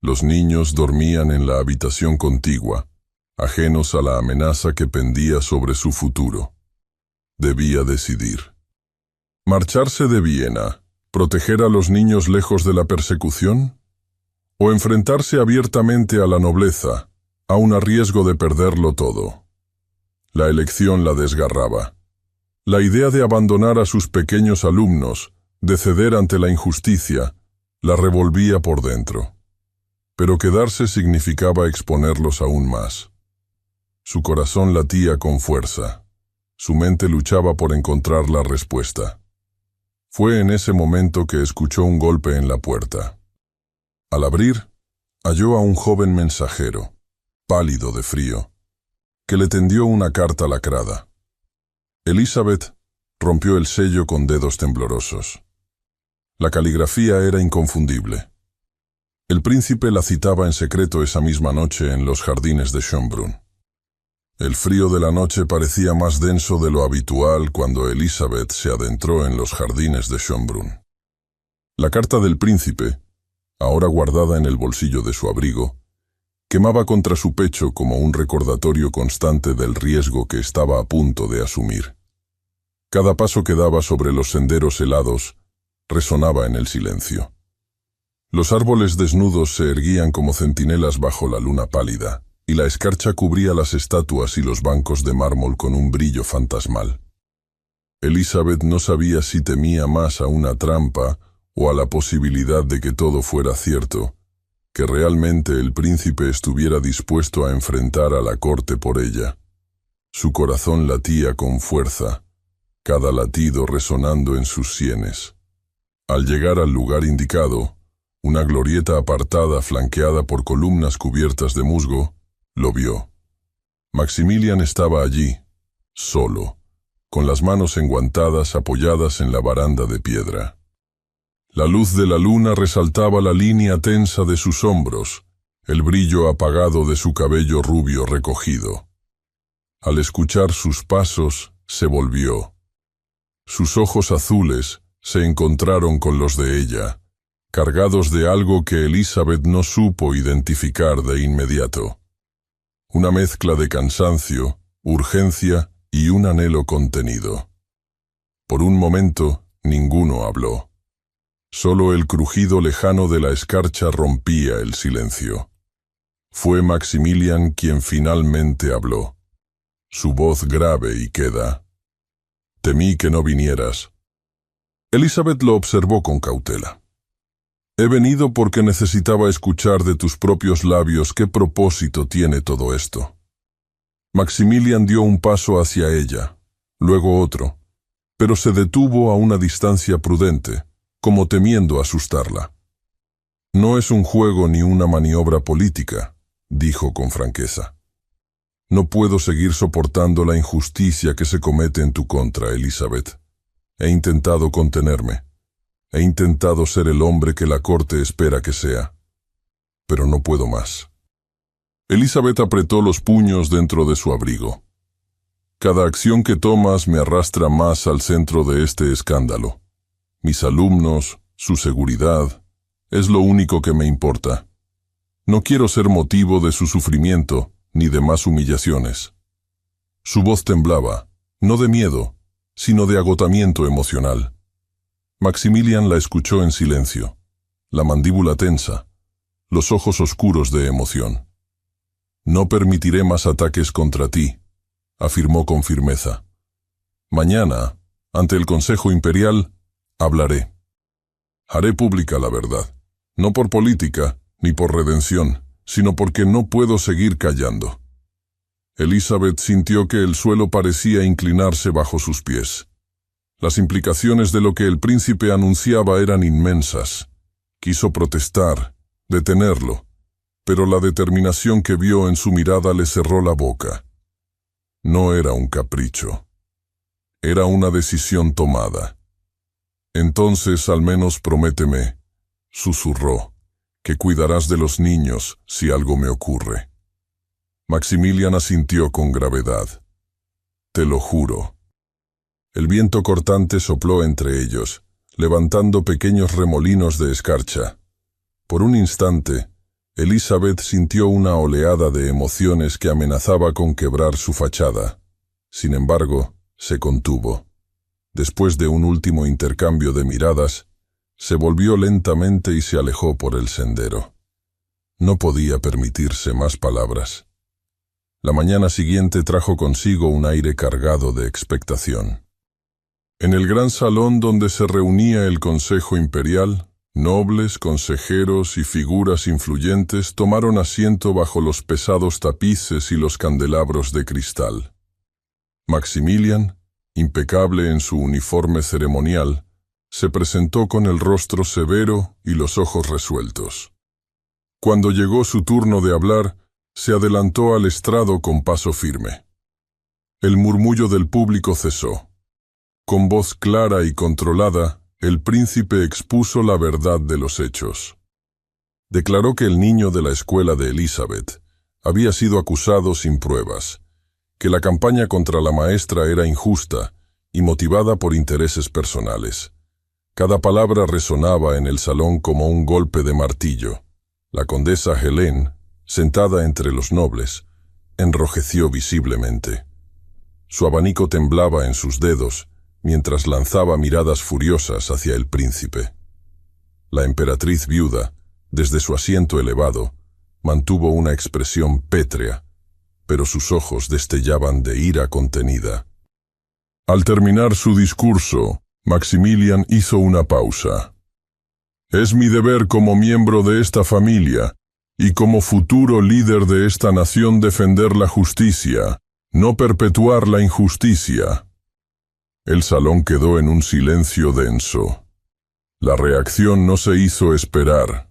Los niños dormían en la habitación contigua, ajenos a la amenaza que pendía sobre su futuro. Debía decidir. ¿Marcharse de Viena, proteger a los niños lejos de la persecución? ¿O enfrentarse abiertamente a la nobleza, aun a riesgo de perderlo todo? La elección la desgarraba. La idea de abandonar a sus pequeños alumnos, de ceder ante la injusticia, la revolvía por dentro. Pero quedarse significaba exponerlos aún más. Su corazón latía con fuerza. Su mente luchaba por encontrar la respuesta. Fue en ese momento que escuchó un golpe en la puerta. Al abrir, halló a un joven mensajero, pálido de frío, que le tendió una carta lacrada. Elizabeth rompió el sello con dedos temblorosos. La caligrafía era inconfundible. El príncipe la citaba en secreto esa misma noche en los jardines de Schönbrunn. El frío de la noche parecía más denso de lo habitual cuando Elizabeth se adentró en los jardines de Schönbrunn. La carta del príncipe, ahora guardada en el bolsillo de su abrigo, quemaba contra su pecho como un recordatorio constante del riesgo que estaba a punto de asumir. Cada paso que daba sobre los senderos helados resonaba en el silencio. Los árboles desnudos se erguían como centinelas bajo la luna pálida, y la escarcha cubría las estatuas y los bancos de mármol con un brillo fantasmal. Elizabeth no sabía si temía más a una trampa o a la posibilidad de que todo fuera cierto, que realmente el príncipe estuviera dispuesto a enfrentar a la corte por ella. Su corazón latía con fuerza, cada latido resonando en sus sienes. Al llegar al lugar indicado, una glorieta apartada flanqueada por columnas cubiertas de musgo, lo vio. Maximilian estaba allí, solo, con las manos enguantadas apoyadas en la baranda de piedra. La luz de la luna resaltaba la línea tensa de sus hombros, el brillo apagado de su cabello rubio recogido. Al escuchar sus pasos, se volvió. Sus ojos azules se encontraron con los de ella, cargados de algo que Elizabeth no supo identificar de inmediato. Una mezcla de cansancio, urgencia y un anhelo contenido. Por un momento, ninguno habló. Solo el crujido lejano de la escarcha rompía el silencio. Fue Maximilian quien finalmente habló. Su voz grave y queda. «Temí que no vinieras». Elizabeth lo observó con cautela. «He venido porque necesitaba escuchar de tus propios labios qué propósito tiene todo esto». Maximilian dio un paso hacia ella, luego otro, pero se detuvo a una distancia prudente, como temiendo asustarla. «No es un juego ni una maniobra política», dijo con franqueza. «No puedo seguir soportando la injusticia que se comete en tu contra, Elizabeth. He intentado contenerme. He intentado ser el hombre que la corte espera que sea. Pero no puedo más». Elizabeth apretó los puños dentro de su abrigo. «Cada acción que tomas me arrastra más al centro de este escándalo. Mis alumnos, su seguridad, es lo único que me importa. No quiero ser motivo de su sufrimiento ni de más humillaciones». Su voz temblaba, no de miedo, sino de agotamiento emocional. Maximilian la escuchó en silencio, la mandíbula tensa, los ojos oscuros de emoción. «No permitiré más ataques contra ti», afirmó con firmeza. «Mañana, ante el Consejo Imperial, hablaré. Haré pública la verdad, no por política ni por redención, sino porque no puedo seguir callando». Elizabeth sintió que el suelo parecía inclinarse bajo sus pies. Las implicaciones de lo que el príncipe anunciaba eran inmensas. Quiso protestar, detenerlo, pero la determinación que vio en su mirada le cerró la boca. No era un capricho. Era una decisión tomada. «Entonces al menos prométeme», susurró, «que cuidarás de los niños si algo me ocurre». Maximilian asintió con gravedad. «Te lo juro». El viento cortante sopló entre ellos, levantando pequeños remolinos de escarcha. Por un instante, Elizabeth sintió una oleada de emociones que amenazaba con quebrar su fachada. Sin embargo, se contuvo. Después de un último intercambio de miradas, se volvió lentamente y se alejó por el sendero. No podía permitirse más palabras. La mañana siguiente trajo consigo un aire cargado de expectación. En el gran salón donde se reunía el Consejo Imperial, nobles, consejeros y figuras influyentes tomaron asiento bajo los pesados tapices y los candelabros de cristal. Maximilian, impecable en su uniforme ceremonial, se presentó con el rostro severo y los ojos resueltos. Cuando llegó su turno de hablar, se adelantó al estrado con paso firme. El murmullo del público cesó. Con voz clara y controlada, el príncipe expuso la verdad de los hechos. Declaró que el niño de la escuela de Elizabeth había sido acusado sin pruebas, que la campaña contra la maestra era injusta y motivada por intereses personales. Cada palabra resonaba en el salón como un golpe de martillo. La condesa Helene, sentada entre los nobles, enrojeció visiblemente. Su abanico temblaba en sus dedos, mientras lanzaba miradas furiosas hacia el príncipe. La emperatriz viuda, desde su asiento elevado, mantuvo una expresión pétrea, pero sus ojos destellaban de ira contenida. Al terminar su discurso, Maximilian hizo una pausa. «Es mi deber como miembro de esta familia y como futuro líder de esta nación defender la justicia, no perpetuar la injusticia». El salón quedó en un silencio denso. La reacción no se hizo esperar.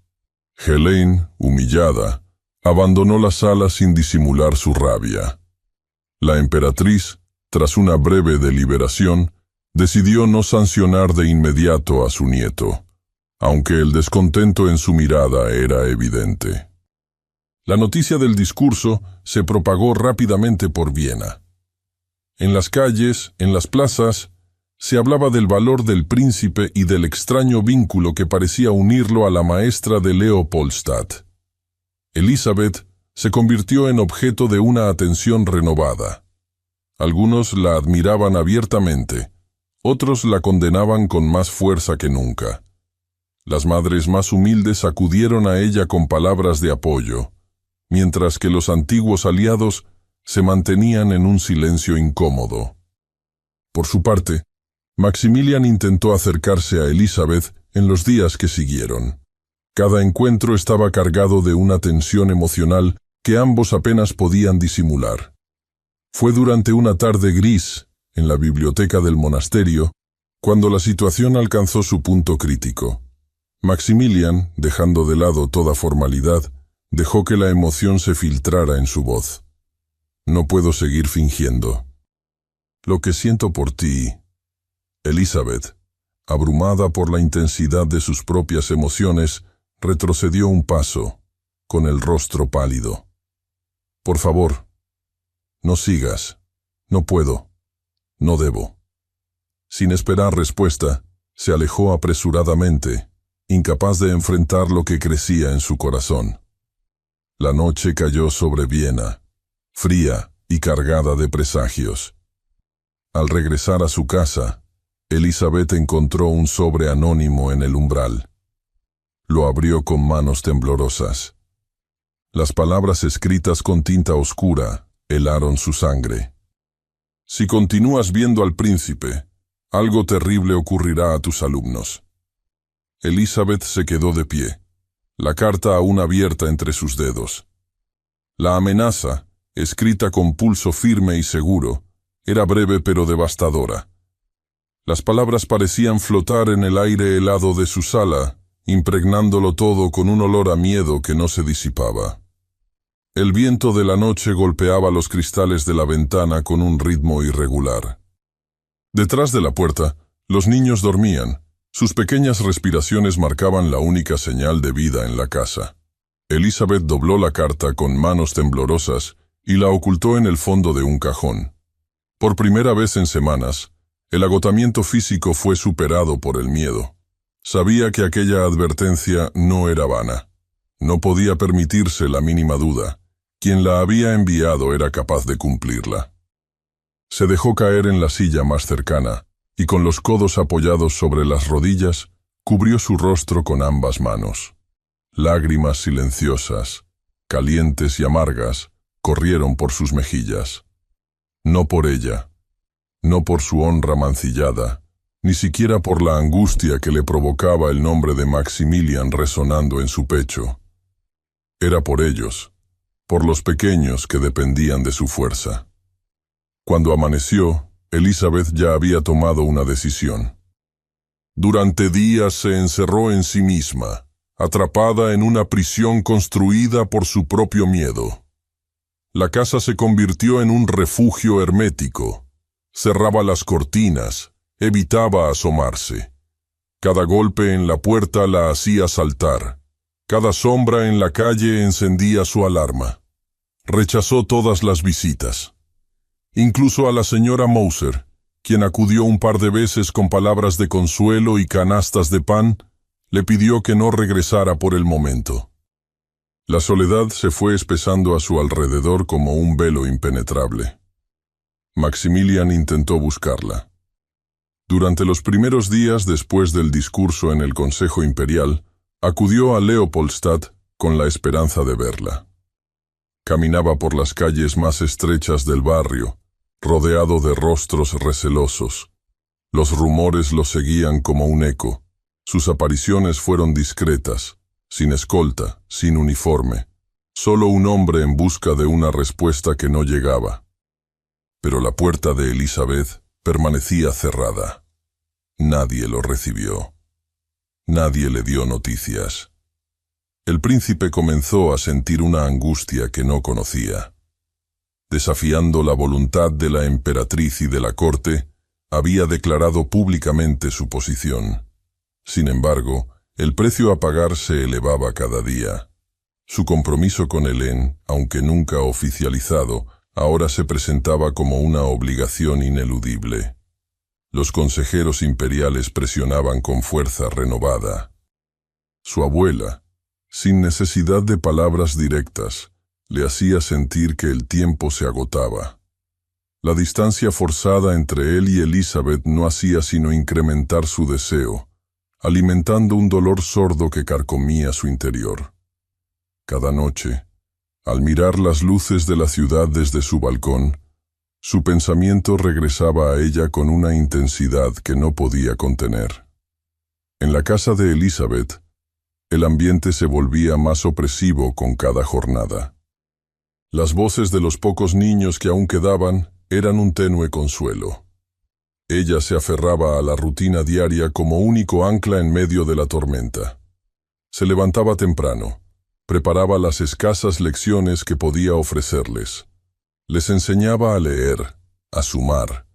Helene, humillada, abandonó la sala sin disimular su rabia. La emperatriz, tras una breve deliberación, decidió no sancionar de inmediato a su nieto, aunque el descontento en su mirada era evidente. La noticia del discurso se propagó rápidamente por Viena. En las calles, en las plazas, se hablaba del valor del príncipe y del extraño vínculo que parecía unirlo a la maestra de Leopoldstadt. Elizabeth se convirtió en objeto de una atención renovada. Algunos la admiraban abiertamente, otros la condenaban con más fuerza que nunca. Las madres más humildes acudieron a ella con palabras de apoyo, mientras que los antiguos aliados se mantenían en un silencio incómodo. Por su parte, Maximilian intentó acercarse a Elizabeth en los días que siguieron. Cada encuentro estaba cargado de una tensión emocional que ambos apenas podían disimular. Fue durante una tarde gris, en la biblioteca del monasterio, cuando la situación alcanzó su punto crítico. Maximilian, dejando de lado toda formalidad, dejó que la emoción se filtrara en su voz. «No puedo seguir fingiendo. Lo que siento por ti...» Elizabeth, abrumada por la intensidad de sus propias emociones, retrocedió un paso, con el rostro pálido. «Por favor, no sigas. No puedo. No debo». Sin esperar respuesta, se alejó apresuradamente, incapaz de enfrentar lo que crecía en su corazón. La noche cayó sobre Viena, fría y cargada de presagios. Al regresar a su casa, Elizabeth encontró un sobre anónimo en el umbral. Lo abrió con manos temblorosas. Las palabras escritas con tinta oscura helaron su sangre. «Si continúas viendo al príncipe, algo terrible ocurrirá a tus alumnos». Elizabeth se quedó de pie, la carta aún abierta entre sus dedos. La amenaza, escrita con pulso firme y seguro, era breve pero devastadora. Las palabras parecían flotar en el aire helado de su sala, impregnándolo todo con un olor a miedo que no se disipaba. El viento de la noche golpeaba los cristales de la ventana con un ritmo irregular. Detrás de la puerta, los niños dormían. Sus pequeñas respiraciones marcaban la única señal de vida en la casa. Elizabeth dobló la carta con manos temblorosas y la ocultó en el fondo de un cajón. Por primera vez en semanas, el agotamiento físico fue superado por el miedo. Sabía que aquella advertencia no era vana. No podía permitirse la mínima duda. Quien la había enviado era capaz de cumplirla. Se dejó caer en la silla más cercana y con los codos apoyados sobre las rodillas, cubrió su rostro con ambas manos. Lágrimas silenciosas, calientes y amargas, corrieron por sus mejillas. No por ella, no por su honra mancillada, ni siquiera por la angustia que le provocaba el nombre de Maximilian resonando en su pecho. Era por ellos, por los pequeños que dependían de su fuerza. Cuando amaneció, Elizabeth ya había tomado una decisión. Durante días se encerró en sí misma, atrapada en una prisión construida por su propio miedo. La casa se convirtió en un refugio hermético. Cerraba las cortinas, evitaba asomarse. Cada golpe en la puerta la hacía saltar. Cada sombra en la calle encendía su alarma. Rechazó todas las visitas. Incluso a la señora Moser, quien acudió un par de veces con palabras de consuelo y canastas de pan, le pidió que no regresara por el momento. La soledad se fue espesando a su alrededor como un velo impenetrable. Maximilian intentó buscarla. Durante los primeros días después del discurso en el Consejo Imperial, acudió a Leopoldstadt con la esperanza de verla. Caminaba por las calles más estrechas del barrio, rodeado de rostros recelosos. Los rumores lo seguían como un eco. Sus apariciones fueron discretas, sin escolta, sin uniforme. Solo un hombre en busca de una respuesta que no llegaba. Pero la puerta de Elizabeth permanecía cerrada. Nadie lo recibió. Nadie le dio noticias. El príncipe comenzó a sentir una angustia que no conocía. Desafiando la voluntad de la emperatriz y de la corte, había declarado públicamente su posición. Sin embargo, el precio a pagar se elevaba cada día. Su compromiso con Helene, aunque nunca oficializado, ahora se presentaba como una obligación ineludible. Los consejeros imperiales presionaban con fuerza renovada. Su abuela, sin necesidad de palabras directas, le hacía sentir que el tiempo se agotaba. La distancia forzada entre él y Elizabeth no hacía sino incrementar su deseo, alimentando un dolor sordo que carcomía su interior. Cada noche, al mirar las luces de la ciudad desde su balcón, su pensamiento regresaba a ella con una intensidad que no podía contener. En la casa de Elizabeth, el ambiente se volvía más opresivo con cada jornada. Las voces de los pocos niños que aún quedaban eran un tenue consuelo. Ella se aferraba a la rutina diaria como único ancla en medio de la tormenta. Se levantaba temprano, preparaba las escasas lecciones que podía ofrecerles. Les enseñaba a leer, a sumar.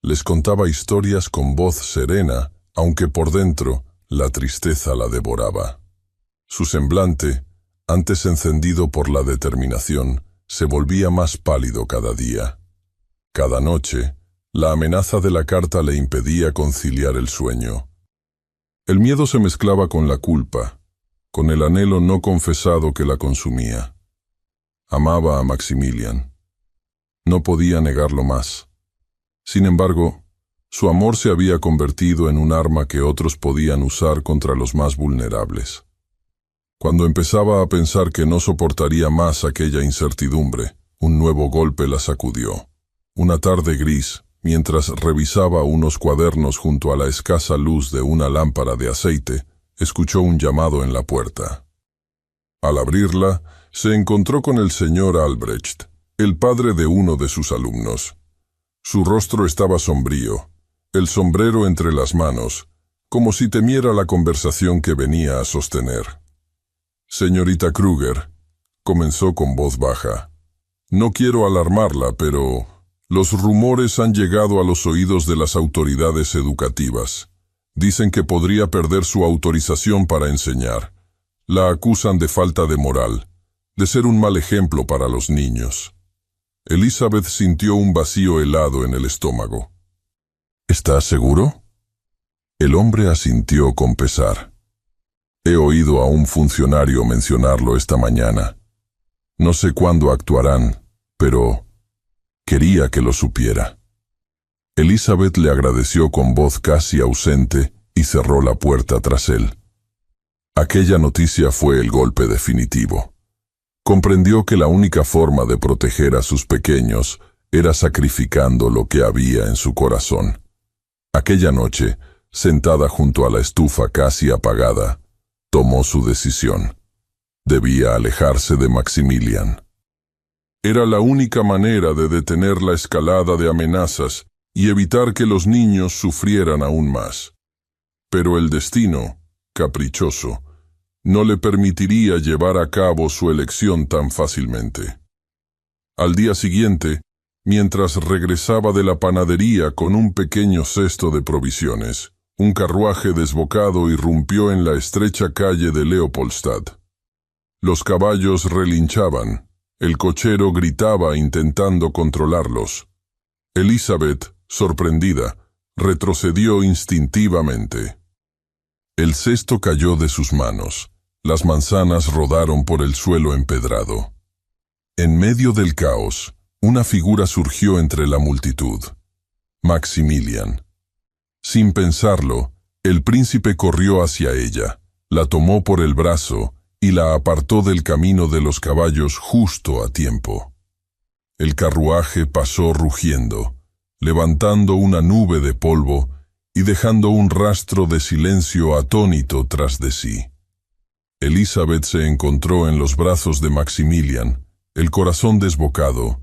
Les contaba historias con voz serena, aunque por dentro la tristeza la devoraba. Su semblante, antes encendido por la determinación, se volvía más pálido cada día. Cada noche, la amenaza de la carta le impedía conciliar el sueño. El miedo se mezclaba con la culpa, con el anhelo no confesado que la consumía. Amaba a Maximilian. No podía negarlo más. Sin embargo, su amor se había convertido en un arma que otros podían usar contra los más vulnerables. Cuando empezaba a pensar que no soportaría más aquella incertidumbre, un nuevo golpe la sacudió. Una tarde gris, mientras revisaba unos cuadernos junto a la escasa luz de una lámpara de aceite, escuchó un llamado en la puerta. Al abrirla, se encontró con el señor Albrecht, el padre de uno de sus alumnos. Su rostro estaba sombrío, el sombrero entre las manos, como si temiera la conversación que venía a sostener. «Señorita Kruger», comenzó con voz baja, «no quiero alarmarla, pero los rumores han llegado a los oídos de las autoridades educativas. Dicen que podría perder su autorización para enseñar. La acusan de falta de moral, de ser un mal ejemplo para los niños». Elizabeth sintió un vacío helado en el estómago. «¿Estás seguro?». El hombre asintió con pesar. «He oído a un funcionario mencionarlo esta mañana. No sé cuándo actuarán, pero quería que lo supiera». Elizabeth le agradeció con voz casi ausente y cerró la puerta tras él. Aquella noticia fue el golpe definitivo. Comprendió que la única forma de proteger a sus pequeños era sacrificando lo que había en su corazón. Aquella noche, sentada junto a la estufa casi apagada, tomó su decisión. Debía alejarse de Maximilian. Era la única manera de detener la escalada de amenazas y evitar que los niños sufrieran aún más. Pero el destino, caprichoso, no le permitiría llevar a cabo su elección tan fácilmente. Al día siguiente, mientras regresaba de la panadería con un pequeño cesto de provisiones, un carruaje desbocado irrumpió en la estrecha calle de Leopoldstadt. Los caballos relinchaban, el cochero gritaba intentando controlarlos. Elizabeth, sorprendida, retrocedió instintivamente. El cesto cayó de sus manos. Las manzanas rodaron por el suelo empedrado. En medio del caos, una figura surgió entre la multitud. Maximilian. Sin pensarlo, el príncipe corrió hacia ella, la tomó por el brazo y la apartó del camino de los caballos justo a tiempo. El carruaje pasó rugiendo, levantando una nube de polvo y dejando un rastro de silencio atónito tras de sí. Elizabeth se encontró en los brazos de Maximilian, el corazón desbocado,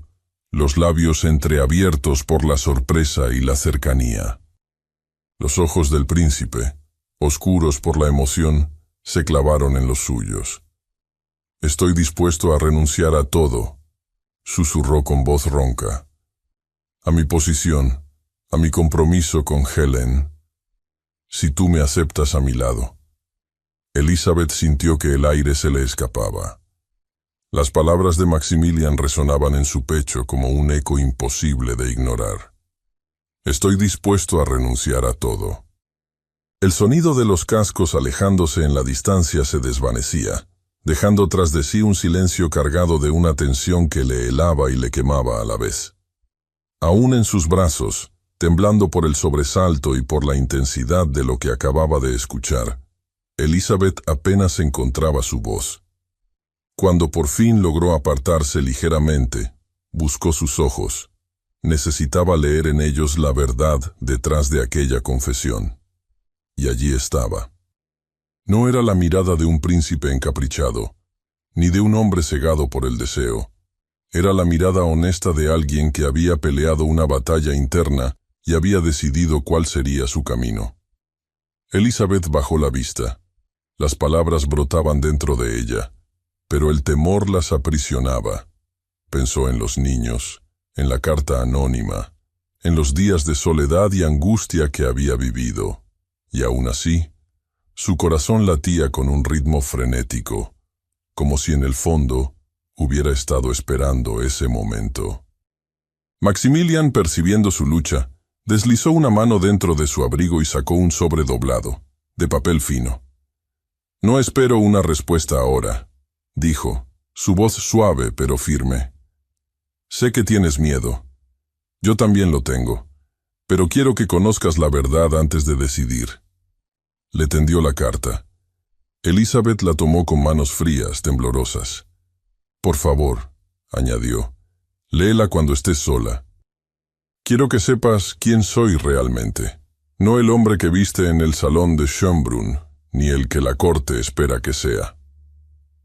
los labios entreabiertos por la sorpresa y la cercanía. Los ojos del príncipe, oscuros por la emoción, se clavaron en los suyos. «Estoy dispuesto a renunciar a todo», susurró con voz ronca. «A mi posición, a mi compromiso con Helen, si tú me aceptas a mi lado». Elizabeth sintió que el aire se le escapaba. Las palabras de Maximilian resonaban en su pecho como un eco imposible de ignorar. «Estoy dispuesto a renunciar a todo». El sonido de los cascos alejándose en la distancia se desvanecía, dejando tras de sí un silencio cargado de una tensión que le helaba y le quemaba a la vez. Aún en sus brazos, temblando por el sobresalto y por la intensidad de lo que acababa de escuchar, Elizabeth apenas encontraba su voz. Cuando por fin logró apartarse ligeramente, buscó sus ojos. Necesitaba leer en ellos la verdad detrás de aquella confesión. Y allí estaba. No era la mirada de un príncipe encaprichado, ni de un hombre cegado por el deseo. Era la mirada honesta de alguien que había peleado una batalla interna y había decidido cuál sería su camino. Elizabeth bajó la vista. Las palabras brotaban dentro de ella, pero el temor las aprisionaba. Pensó en los niños, en la carta anónima, en los días de soledad y angustia que había vivido, y aún así, su corazón latía con un ritmo frenético, como si en el fondo hubiera estado esperando ese momento. Maximilian, percibiendo su lucha, deslizó una mano dentro de su abrigo y sacó un sobre doblado, de papel fino. «No espero una respuesta ahora», dijo, su voz suave pero firme. «Sé que tienes miedo. Yo también lo tengo, pero quiero que conozcas la verdad antes de decidir». Le tendió la carta. Elizabeth la tomó con manos frías, temblorosas. «Por favor», añadió, «léela cuando estés sola. Quiero que sepas quién soy realmente, no el hombre que viste en el salón de Schönbrunn, ni el que la corte espera que sea».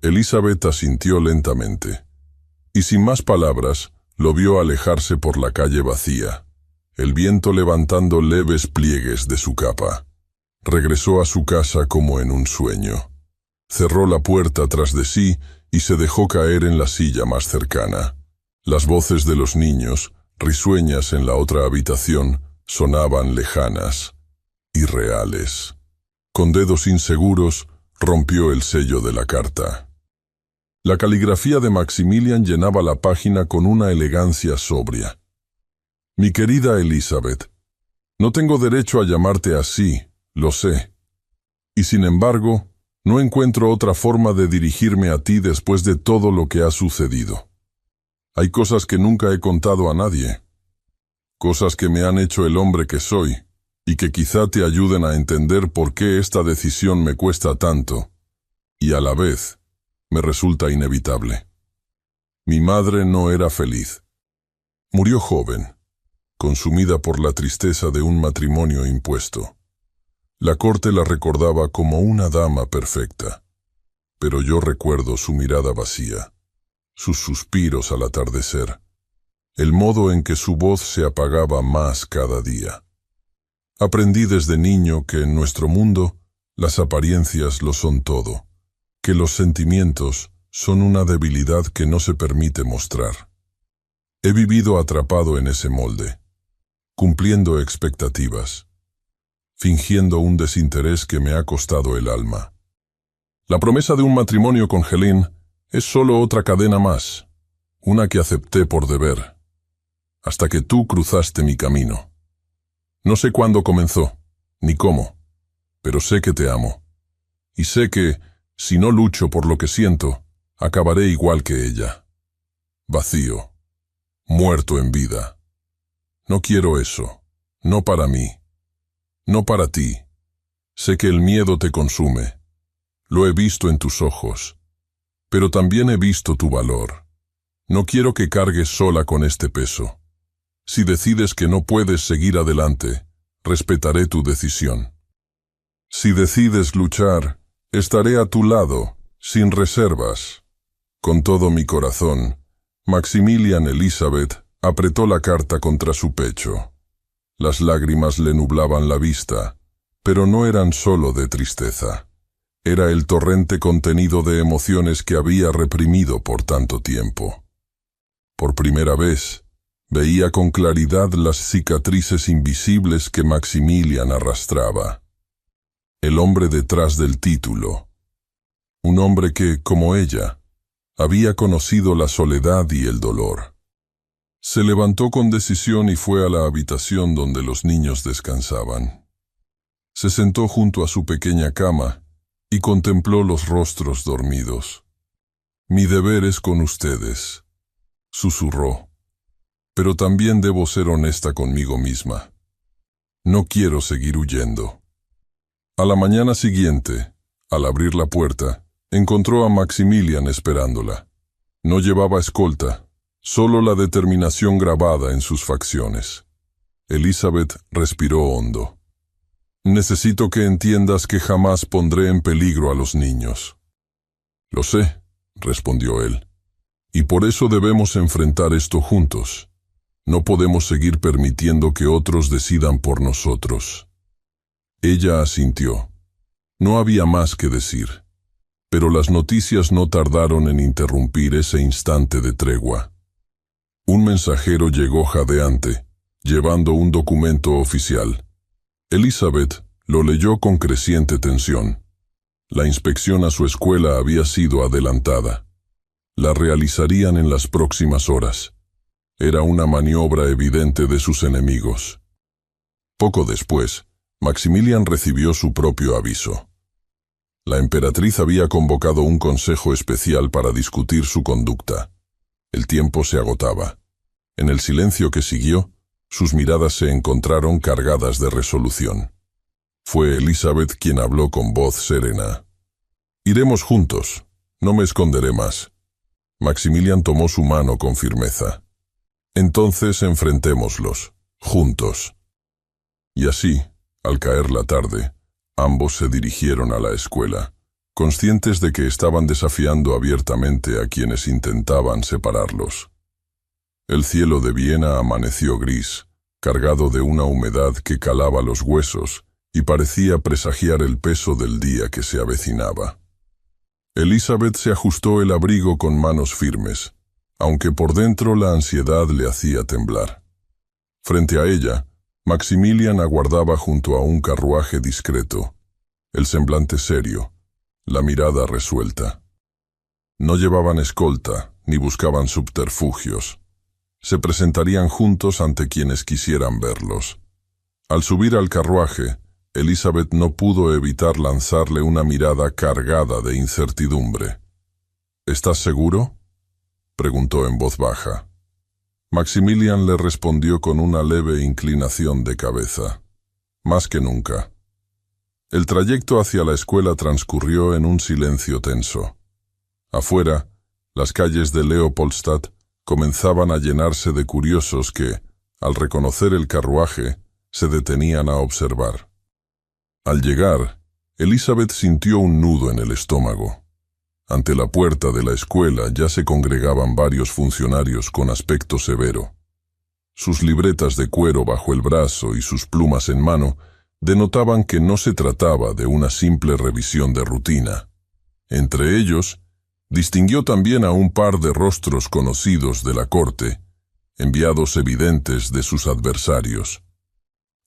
Elizabeth asintió lentamente, y sin más palabras, lo vio alejarse por la calle vacía, el viento levantando leves pliegues de su capa. Regresó a su casa como en un sueño. Cerró la puerta tras de sí y se dejó caer en la silla más cercana. Las voces de los niños, risueñas en la otra habitación, sonaban lejanas, irreales. Con dedos inseguros, rompió el sello de la carta. La caligrafía de Maximilian llenaba la página con una elegancia sobria. «Mi querida Elizabeth, no tengo derecho a llamarte así, lo sé. Y sin embargo, no encuentro otra forma de dirigirme a ti después de todo lo que ha sucedido. Hay cosas que nunca he contado a nadie. Cosas que me han hecho el hombre que soy, y que quizá te ayuden a entender por qué esta decisión me cuesta tanto, y a la vez me resulta inevitable. Mi madre no era feliz. Murió joven, consumida por la tristeza de un matrimonio impuesto. La corte la recordaba como una dama perfecta, pero yo recuerdo su mirada vacía, sus suspiros al atardecer, el modo en que su voz se apagaba más cada día. Aprendí desde niño que en nuestro mundo las apariencias lo son todo, que los sentimientos son una debilidad que no se permite mostrar. He vivido atrapado en ese molde, cumpliendo expectativas, fingiendo un desinterés que me ha costado el alma. La promesa de un matrimonio con Helen es solo otra cadena más, una que acepté por deber, hasta que tú cruzaste mi camino. No sé cuándo comenzó, ni cómo, pero sé que te amo, y sé que, si no lucho por lo que siento, acabaré igual que ella. Vacío, muerto en vida. No quiero eso, no para mí. No para ti. Sé que el miedo te consume. Lo he visto en tus ojos. Pero también he visto tu valor. No quiero que cargues sola con este peso. Si decides que no puedes seguir adelante, respetaré tu decisión. Si decides luchar, estaré a tu lado, sin reservas. Con todo mi corazón, Maximilian Elizabeth apretó la carta contra su pecho. Las lágrimas le nublaban la vista, pero no eran solo de tristeza. Era el torrente contenido de emociones que había reprimido por tanto tiempo. Por primera vez, veía con claridad las cicatrices invisibles que Maximilian arrastraba. El hombre detrás del título. Un hombre que, como ella, había conocido la soledad y el dolor. Se levantó con decisión y fue a la habitación donde los niños descansaban. Se sentó junto a su pequeña cama y contempló los rostros dormidos. «Mi deber es con ustedes», susurró. «Pero también debo ser honesta conmigo misma. No quiero seguir huyendo». A la mañana siguiente, al abrir la puerta, encontró a Maximilian esperándola. No llevaba escolta, solo la determinación grabada en sus facciones. Elizabeth respiró hondo. «Necesito que entiendas que jamás pondré en peligro a los niños». «Lo sé», respondió él, «y por eso debemos enfrentar esto juntos. No podemos seguir permitiendo que otros decidan por nosotros». Ella asintió. No había más que decir. Pero las noticias no tardaron en interrumpir ese instante de tregua. Un mensajero llegó jadeante, llevando un documento oficial. Elizabeth lo leyó con creciente tensión. La inspección a su escuela había sido adelantada. La realizarían en las próximas horas. Era una maniobra evidente de sus enemigos. Poco después, Maximilian recibió su propio aviso. La emperatriz había convocado un consejo especial para discutir su conducta. El tiempo se agotaba. En el silencio que siguió, sus miradas se encontraron cargadas de resolución. Fue Elizabeth quien habló con voz serena. «Iremos juntos. No me esconderé más». Maximilian tomó su mano con firmeza. «Entonces enfrentémoslos, juntos». Y así, al caer la tarde, ambos se dirigieron a la escuela, conscientes de que estaban desafiando abiertamente a quienes intentaban separarlos. El cielo de Viena amaneció gris, cargado de una humedad que calaba los huesos y parecía presagiar el peso del día que se avecinaba. Elizabeth se ajustó el abrigo con manos firmes, aunque por dentro la ansiedad le hacía temblar. Frente a ella, Maximilian aguardaba junto a un carruaje discreto, el semblante serio, la mirada resuelta. No llevaban escolta, ni buscaban subterfugios. Se presentarían juntos ante quienes quisieran verlos. Al subir al carruaje, Elizabeth no pudo evitar lanzarle una mirada cargada de incertidumbre. «¿Estás seguro?», preguntó en voz baja. Maximilian le respondió con una leve inclinación de cabeza. «Más que nunca». El trayecto hacia la escuela transcurrió en un silencio tenso. Afuera, las calles de Leopoldstadt comenzaban a llenarse de curiosos que, al reconocer el carruaje, se detenían a observar. Al llegar, Elizabeth sintió un nudo en el estómago. Ante la puerta de la escuela ya se congregaban varios funcionarios con aspecto severo. Sus libretas de cuero bajo el brazo y sus plumas en mano denotaban que no se trataba de una simple revisión de rutina. Entre ellos, distinguió también a un par de rostros conocidos de la corte, enviados evidentes de sus adversarios.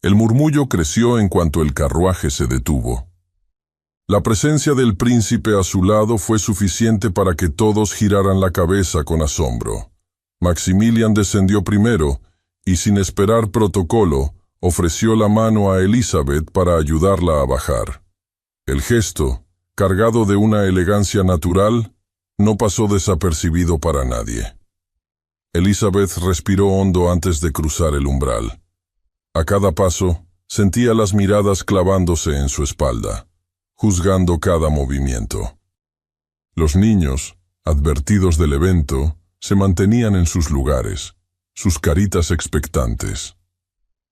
El murmullo creció en cuanto el carruaje se detuvo. La presencia del príncipe a su lado fue suficiente para que todos giraran la cabeza con asombro. Maximilian descendió primero y, sin esperar protocolo, ofreció la mano a Elizabeth para ayudarla a bajar. El gesto, cargado de una elegancia natural, no pasó desapercibido para nadie. Elizabeth respiró hondo antes de cruzar el umbral. A cada paso, Sentía las miradas clavándose en su espalda, juzgando cada movimiento. Los niños, advertidos del evento, se mantenían en sus lugares, sus caritas expectantes.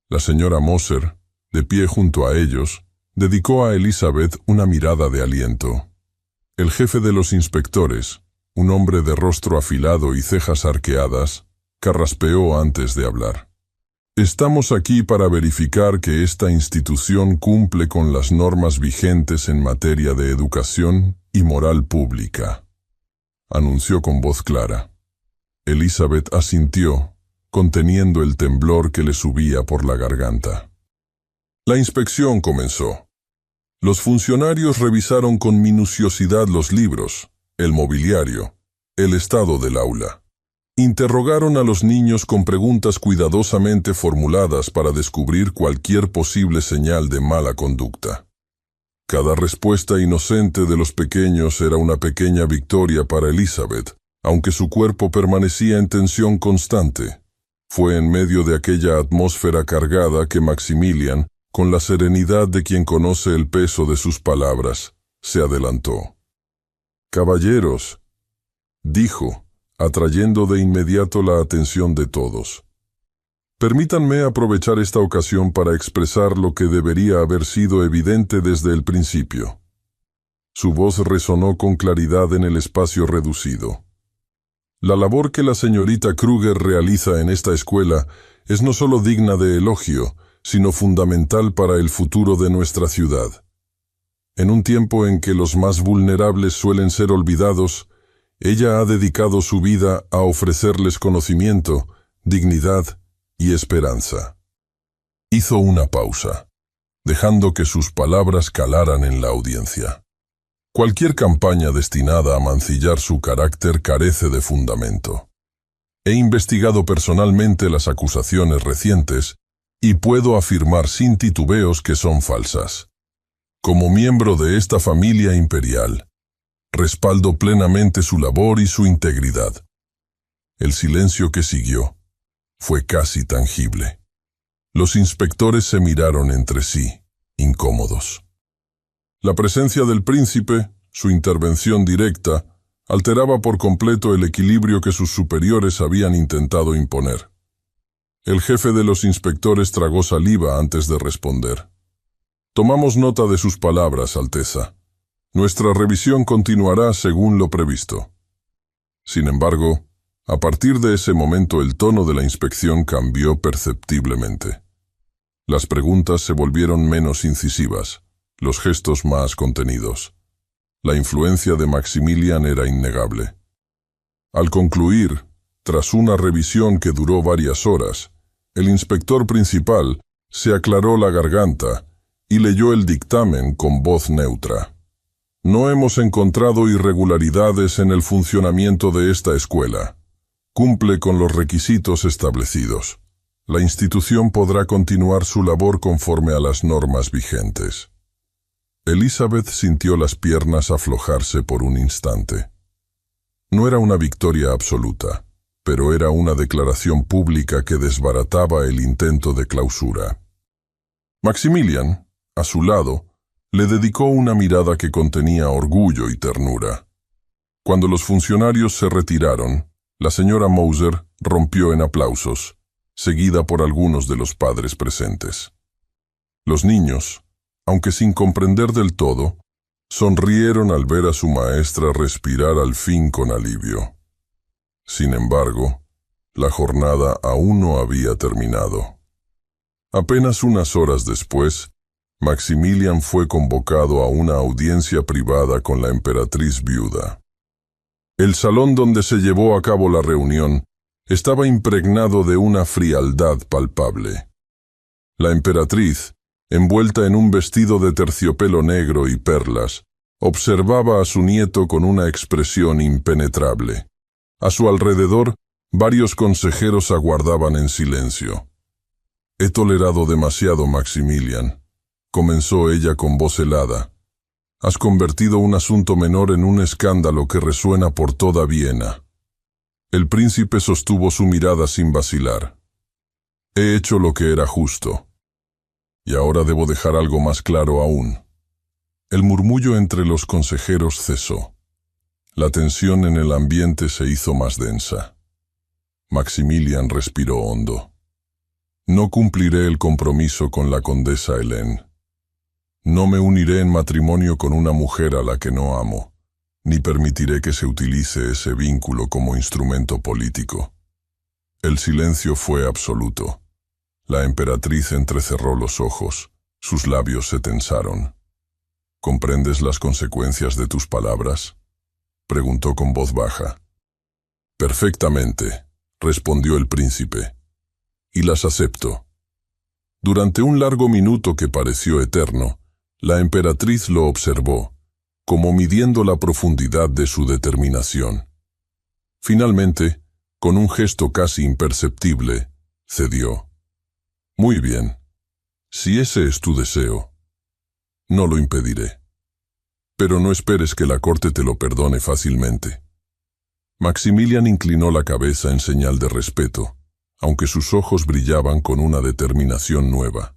La señora Moser, de pie junto a ellos, dedicó a Elizabeth una mirada de aliento. El jefe de los inspectores, un hombre de rostro afilado y cejas arqueadas, carraspeó antes de hablar. Estamos aquí para verificar que esta institución cumple con las normas vigentes en materia de educación y moral pública, anunció con voz clara. Elizabeth asintió, conteniendo el temblor que le subía por la garganta. La inspección comenzó. Los funcionarios revisaron con minuciosidad los libros, el mobiliario, el estado del aula. Interrogaron a los niños con preguntas cuidadosamente formuladas para descubrir cualquier posible señal de mala conducta. Cada respuesta inocente de los pequeños era una pequeña victoria para Elizabeth, aunque su cuerpo permanecía en tensión constante. Fue en medio de aquella atmósfera cargada que Maximilian, con la serenidad de quien conoce el peso de sus palabras, se adelantó. «Caballeros», dijo, atrayendo de inmediato la atención de todos. Permítanme aprovechar esta ocasión para expresar lo que debería haber sido evidente desde el principio. Su voz resonó con claridad en el espacio reducido. La labor que la señorita Kruger realiza en esta escuela es no solo digna de elogio, sino fundamental para el futuro de nuestra ciudad. En un tiempo en que los más vulnerables suelen ser olvidados, ella ha dedicado su vida a ofrecerles conocimiento, dignidad y esperanza. Hizo una pausa, dejando que sus palabras calaran en la audiencia. Cualquier campaña destinada a mancillar su carácter carece de fundamento. He investigado personalmente las acusaciones recientes y puedo afirmar sin titubeos que son falsas. Como miembro de esta familia imperial, respaldo plenamente su labor y su integridad. El silencio que siguió fue casi tangible. Los inspectores se miraron entre sí, incómodos. La presencia del príncipe, su intervención directa, alteraba por completo el equilibrio que sus superiores habían intentado imponer. El jefe de los inspectores tragó saliva antes de responder. «Tomamos nota de sus palabras, Alteza. Nuestra revisión continuará según lo previsto». Sin embargo, a partir de ese momento el tono de la inspección cambió perceptiblemente. Las preguntas se volvieron menos incisivas, los gestos más contenidos. La influencia de Maximilian era innegable. Al concluir, tras una revisión que duró varias horas, el inspector principal se aclaró la garganta y leyó el dictamen con voz neutra. «No hemos encontrado irregularidades en el funcionamiento de esta escuela. Cumple con los requisitos establecidos. La institución podrá continuar su labor conforme a las normas vigentes». Elizabeth sintió las piernas aflojarse por un instante. No era una victoria absoluta, pero era una declaración pública que desbarataba el intento de clausura. Maximilian, a su lado, le dedicó una mirada que contenía orgullo y ternura. Cuando los funcionarios se retiraron, la señora Moser rompió en aplausos, seguida por algunos de los padres presentes. Los niños, aunque sin comprender del todo, sonrieron al ver a su maestra respirar al fin con alivio. Sin embargo, la jornada aún no había terminado. Apenas unas horas después, Maximilian fue convocado a una audiencia privada con la emperatriz viuda. El salón donde se llevó a cabo la reunión estaba impregnado de una frialdad palpable. La emperatriz, envuelta en un vestido de terciopelo negro y perlas, observaba a su nieto con una expresión impenetrable. A su alrededor, varios consejeros aguardaban en silencio. «He tolerado demasiado, Maximilian», comenzó ella con voz helada. «Has convertido un asunto menor en un escándalo que resuena por toda Viena». El príncipe sostuvo su mirada sin vacilar. «He hecho lo que era justo». Y ahora debo dejar algo más claro aún. El murmullo entre los consejeros cesó. La tensión en el ambiente se hizo más densa. Maximilian respiró hondo. No cumpliré el compromiso con la condesa Helene. No me uniré en matrimonio con una mujer a la que no amo, ni permitiré que se utilice ese vínculo como instrumento político. El silencio fue absoluto. La emperatriz entrecerró los ojos, sus labios se tensaron. ¿Comprendes las consecuencias de tus palabras?, preguntó con voz baja. Perfectamente, respondió el príncipe, y las acepto. Durante un largo minuto que pareció eterno, la emperatriz lo observó, como midiendo la profundidad de su determinación. Finalmente, con un gesto casi imperceptible, cedió. Muy bien. Si ese es tu deseo, no lo impediré. Pero no esperes que la corte te lo perdone fácilmente. Maximilian inclinó la cabeza en señal de respeto, aunque sus ojos brillaban con una determinación nueva.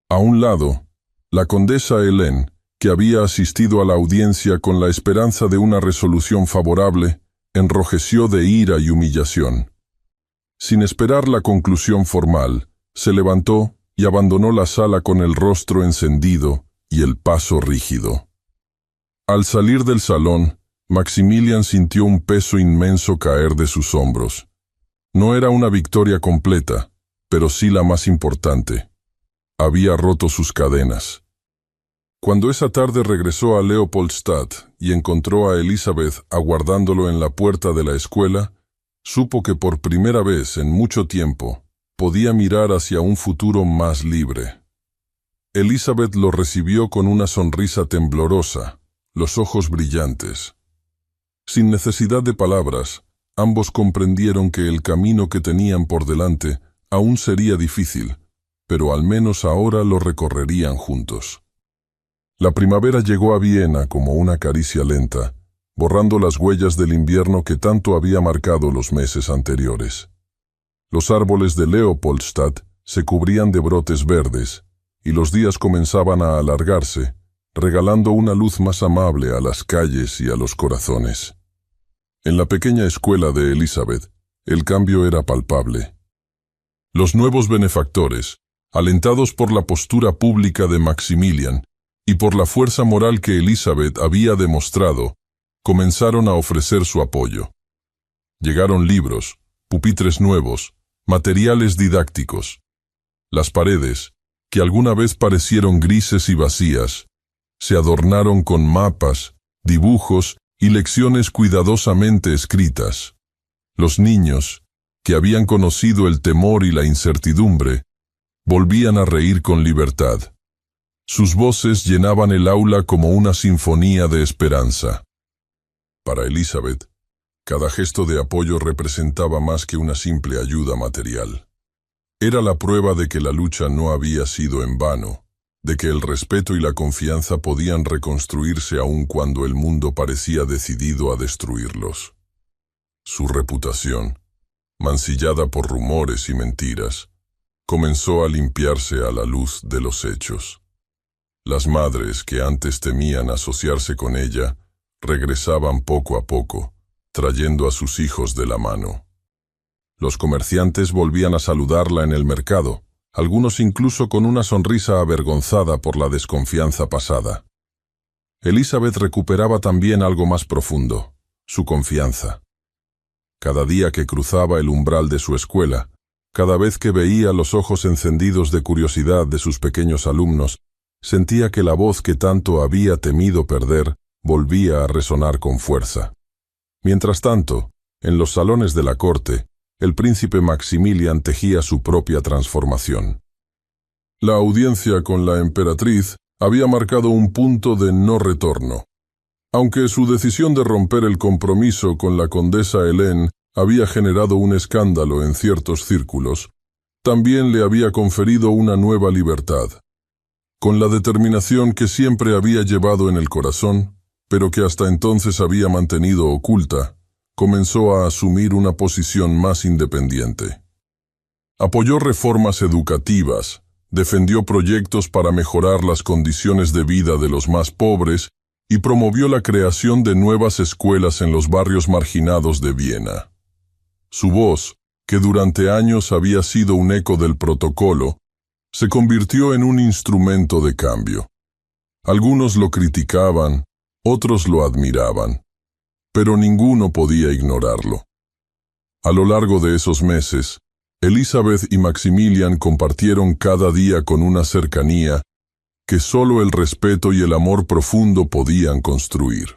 A un lado, la condesa Helene, que había asistido a la audiencia con la esperanza de una resolución favorable, enrojeció de ira y humillación. Sin esperar la conclusión formal, se levantó y abandonó la sala con el rostro encendido y el paso rígido. Al salir del salón, Maximilian sintió un peso inmenso caer de sus hombros. No era una victoria completa, pero sí la más importante. Había roto sus cadenas. Cuando esa tarde regresó a Leopoldstadt y encontró a Elizabeth aguardándolo en la puerta de la escuela, supo que por primera vez en mucho tiempo podía mirar hacia un futuro más libre. Elizabeth lo recibió con una sonrisa temblorosa, los ojos brillantes. Sin necesidad de palabras, ambos comprendieron que el camino que tenían por delante aún sería difícil, pero al menos ahora lo recorrerían juntos. La primavera llegó a Viena como una caricia lenta, borrando las huellas del invierno que tanto había marcado los meses anteriores. Los árboles de Leopoldstadt se cubrían de brotes verdes, y los días comenzaban a alargarse, regalando una luz más amable a las calles y a los corazones. En la pequeña escuela de Elizabeth, el cambio era palpable. Los nuevos benefactores, alentados por la postura pública de Maximilian y por la fuerza moral que Elizabeth había demostrado, comenzaron a ofrecer su apoyo. Llegaron libros, pupitres nuevos, materiales didácticos. Las paredes, que alguna vez parecieron grises y vacías, se adornaron con mapas, dibujos y lecciones cuidadosamente escritas. Los niños, que habían conocido el temor y la incertidumbre, volvían a reír con libertad. Sus voces llenaban el aula como una sinfonía de esperanza. Para Elizabeth, cada gesto de apoyo representaba más que una simple ayuda material. Era la prueba de que la lucha no había sido en vano, de que el respeto y la confianza podían reconstruirse aun cuando el mundo parecía decidido a destruirlos. Su reputación, mancillada por rumores y mentiras, comenzó a limpiarse a la luz de los hechos. Las madres que antes temían asociarse con ella, regresaban poco a poco, trayendo a sus hijos de la mano. Los comerciantes volvían a saludarla en el mercado, algunos incluso con una sonrisa avergonzada por la desconfianza pasada. Elizabeth recuperaba también algo más profundo, su confianza. Cada día que cruzaba el umbral de su escuela, cada vez que veía los ojos encendidos de curiosidad de sus pequeños alumnos, sentía que la voz que tanto había temido perder volvía a resonar con fuerza. Mientras tanto, en los salones de la corte, el príncipe Maximilian tejía su propia transformación. La audiencia con la emperatriz había marcado un punto de no retorno. Aunque su decisión de romper el compromiso con la condesa Helene había generado un escándalo en ciertos círculos, también le había conferido una nueva libertad. Con la determinación que siempre había llevado en el corazón, pero que hasta entonces había mantenido oculta, comenzó a asumir una posición más independiente. Apoyó reformas educativas, defendió proyectos para mejorar las condiciones de vida de los más pobres y promovió la creación de nuevas escuelas en los barrios marginados de Viena. Su voz, que durante años había sido un eco del protocolo, se convirtió en un instrumento de cambio. Algunos lo criticaban, otros lo admiraban, pero ninguno podía ignorarlo. A lo largo de esos meses, Elisabeth y Maximilian compartieron cada día con una cercanía que solo el respeto y el amor profundo podían construir.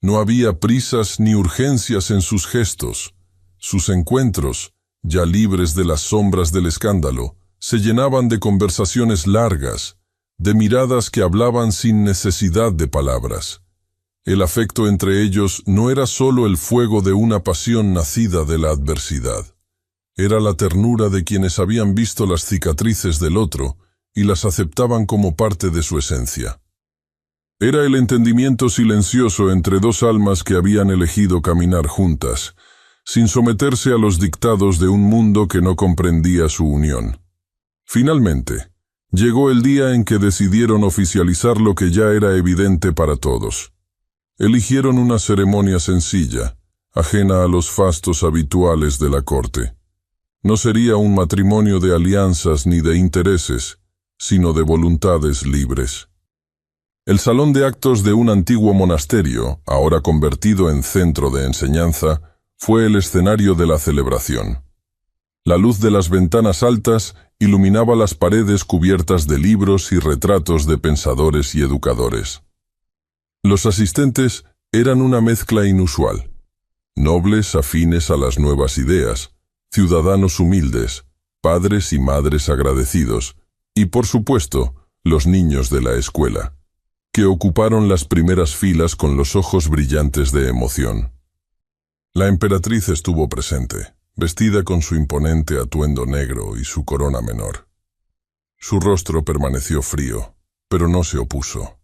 No había prisas ni urgencias en sus gestos. Sus encuentros, ya libres de las sombras del escándalo, se llenaban de conversaciones largas, de miradas que hablaban sin necesidad de palabras. El afecto entre ellos no era solo el fuego de una pasión nacida de la adversidad. Era la ternura de quienes habían visto las cicatrices del otro y las aceptaban como parte de su esencia. Era el entendimiento silencioso entre dos almas que habían elegido caminar juntas, sin someterse a los dictados de un mundo que no comprendía su unión. Finalmente, llegó el día en que decidieron oficializar lo que ya era evidente para todos. Eligieron una ceremonia sencilla, ajena a los fastos habituales de la corte. No sería un matrimonio de alianzas ni de intereses, sino de voluntades libres. El salón de actos de un antiguo monasterio, ahora convertido en centro de enseñanza, fue el escenario de la celebración. La luz de las ventanas altas iluminaba las paredes cubiertas de libros y retratos de pensadores y educadores. Los asistentes eran una mezcla inusual: nobles afines a las nuevas ideas, ciudadanos humildes, padres y madres agradecidos, y por supuesto, los niños de la escuela, que ocuparon las primeras filas con los ojos brillantes de emoción. La emperatriz estuvo presente, vestida con su imponente atuendo negro y su corona menor. Su rostro permaneció frío, pero no se opuso.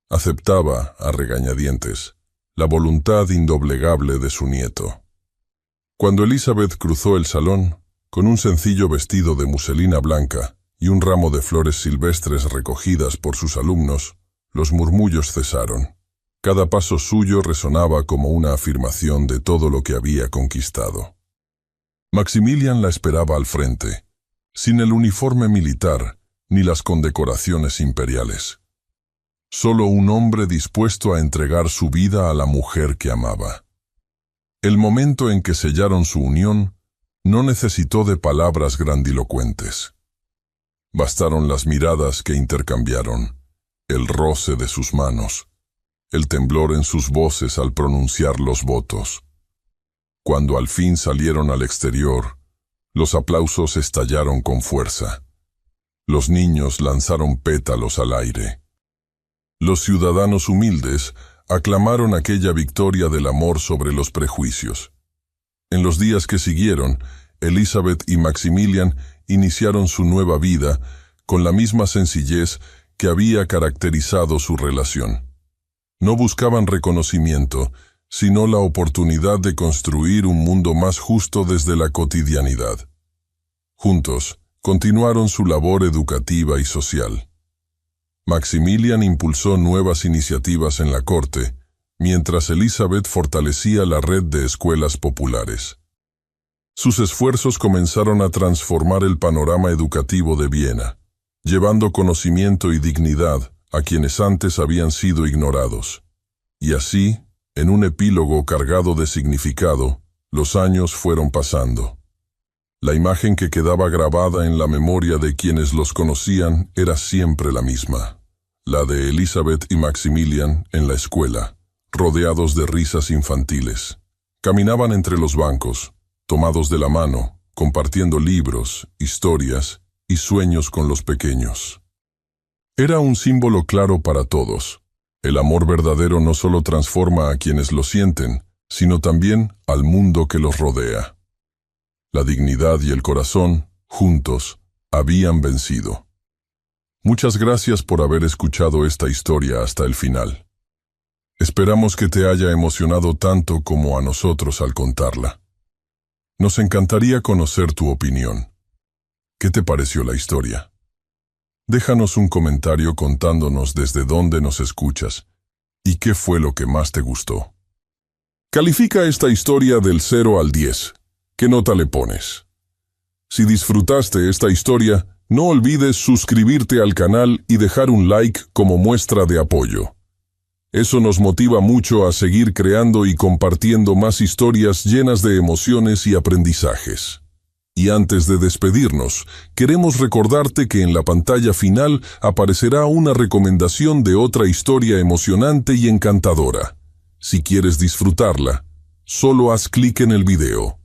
Aceptaba, a regañadientes, la voluntad indoblegable de su nieto. Cuando Elisabeth cruzó el salón, con un sencillo vestido de muselina blanca y un ramo de flores silvestres recogidas por sus alumnos, los murmullos cesaron. Cada paso suyo resonaba como una afirmación de todo lo que había conquistado. Maximilian la esperaba al frente, sin el uniforme militar ni las condecoraciones imperiales. Solo un hombre dispuesto a entregar su vida a la mujer que amaba. El momento en que sellaron su unión no necesitó de palabras grandilocuentes. Bastaron las miradas que intercambiaron, el roce de sus manos, el temblor en sus voces al pronunciar los votos. Cuando al fin salieron al exterior, los aplausos estallaron con fuerza. Los niños lanzaron pétalos al aire. Los ciudadanos humildes aclamaron aquella victoria del amor sobre los prejuicios. En los días que siguieron, Elisabeth y Maximilian iniciaron su nueva vida con la misma sencillez que había caracterizado su relación. No buscaban reconocimiento, sino la oportunidad de construir un mundo más justo desde la cotidianidad. Juntos, continuaron su labor educativa y social. Maximilian impulsó nuevas iniciativas en la corte, mientras Elisabeth fortalecía la red de escuelas populares. Sus esfuerzos comenzaron a transformar el panorama educativo de Viena, llevando conocimiento y dignidad a quienes antes habían sido ignorados. Y así, en un epílogo cargado de significado, los años fueron pasando. La imagen que quedaba grabada en la memoria de quienes los conocían era siempre la misma, la de Elisabeth y Maximilian en la escuela, rodeados de risas infantiles. Caminaban entre los bancos, tomados de la mano, compartiendo libros, historias y sueños con los pequeños. Era un símbolo claro para todos. El amor verdadero no solo transforma a quienes lo sienten, sino también al mundo que los rodea. La dignidad y el corazón, juntos, habían vencido. Muchas gracias por haber escuchado esta historia hasta el final. Esperamos que te haya emocionado tanto como a nosotros al contarla. Nos encantaría conocer tu opinión. ¿Qué te pareció la historia? Déjanos un comentario contándonos desde dónde nos escuchas y qué fue lo que más te gustó. Califica esta historia del 0 al 10. ¿Qué nota le pones? Si disfrutaste esta historia, no olvides suscribirte al canal y dejar un like como muestra de apoyo. Eso nos motiva mucho a seguir creando y compartiendo más historias llenas de emociones y aprendizajes. Y antes de despedirnos, queremos recordarte que en la pantalla final aparecerá una recomendación de otra historia emocionante y encantadora. Si quieres disfrutarla, solo haz clic en el video.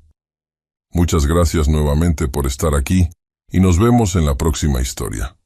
Muchas gracias nuevamente por estar aquí y nos vemos en la próxima historia.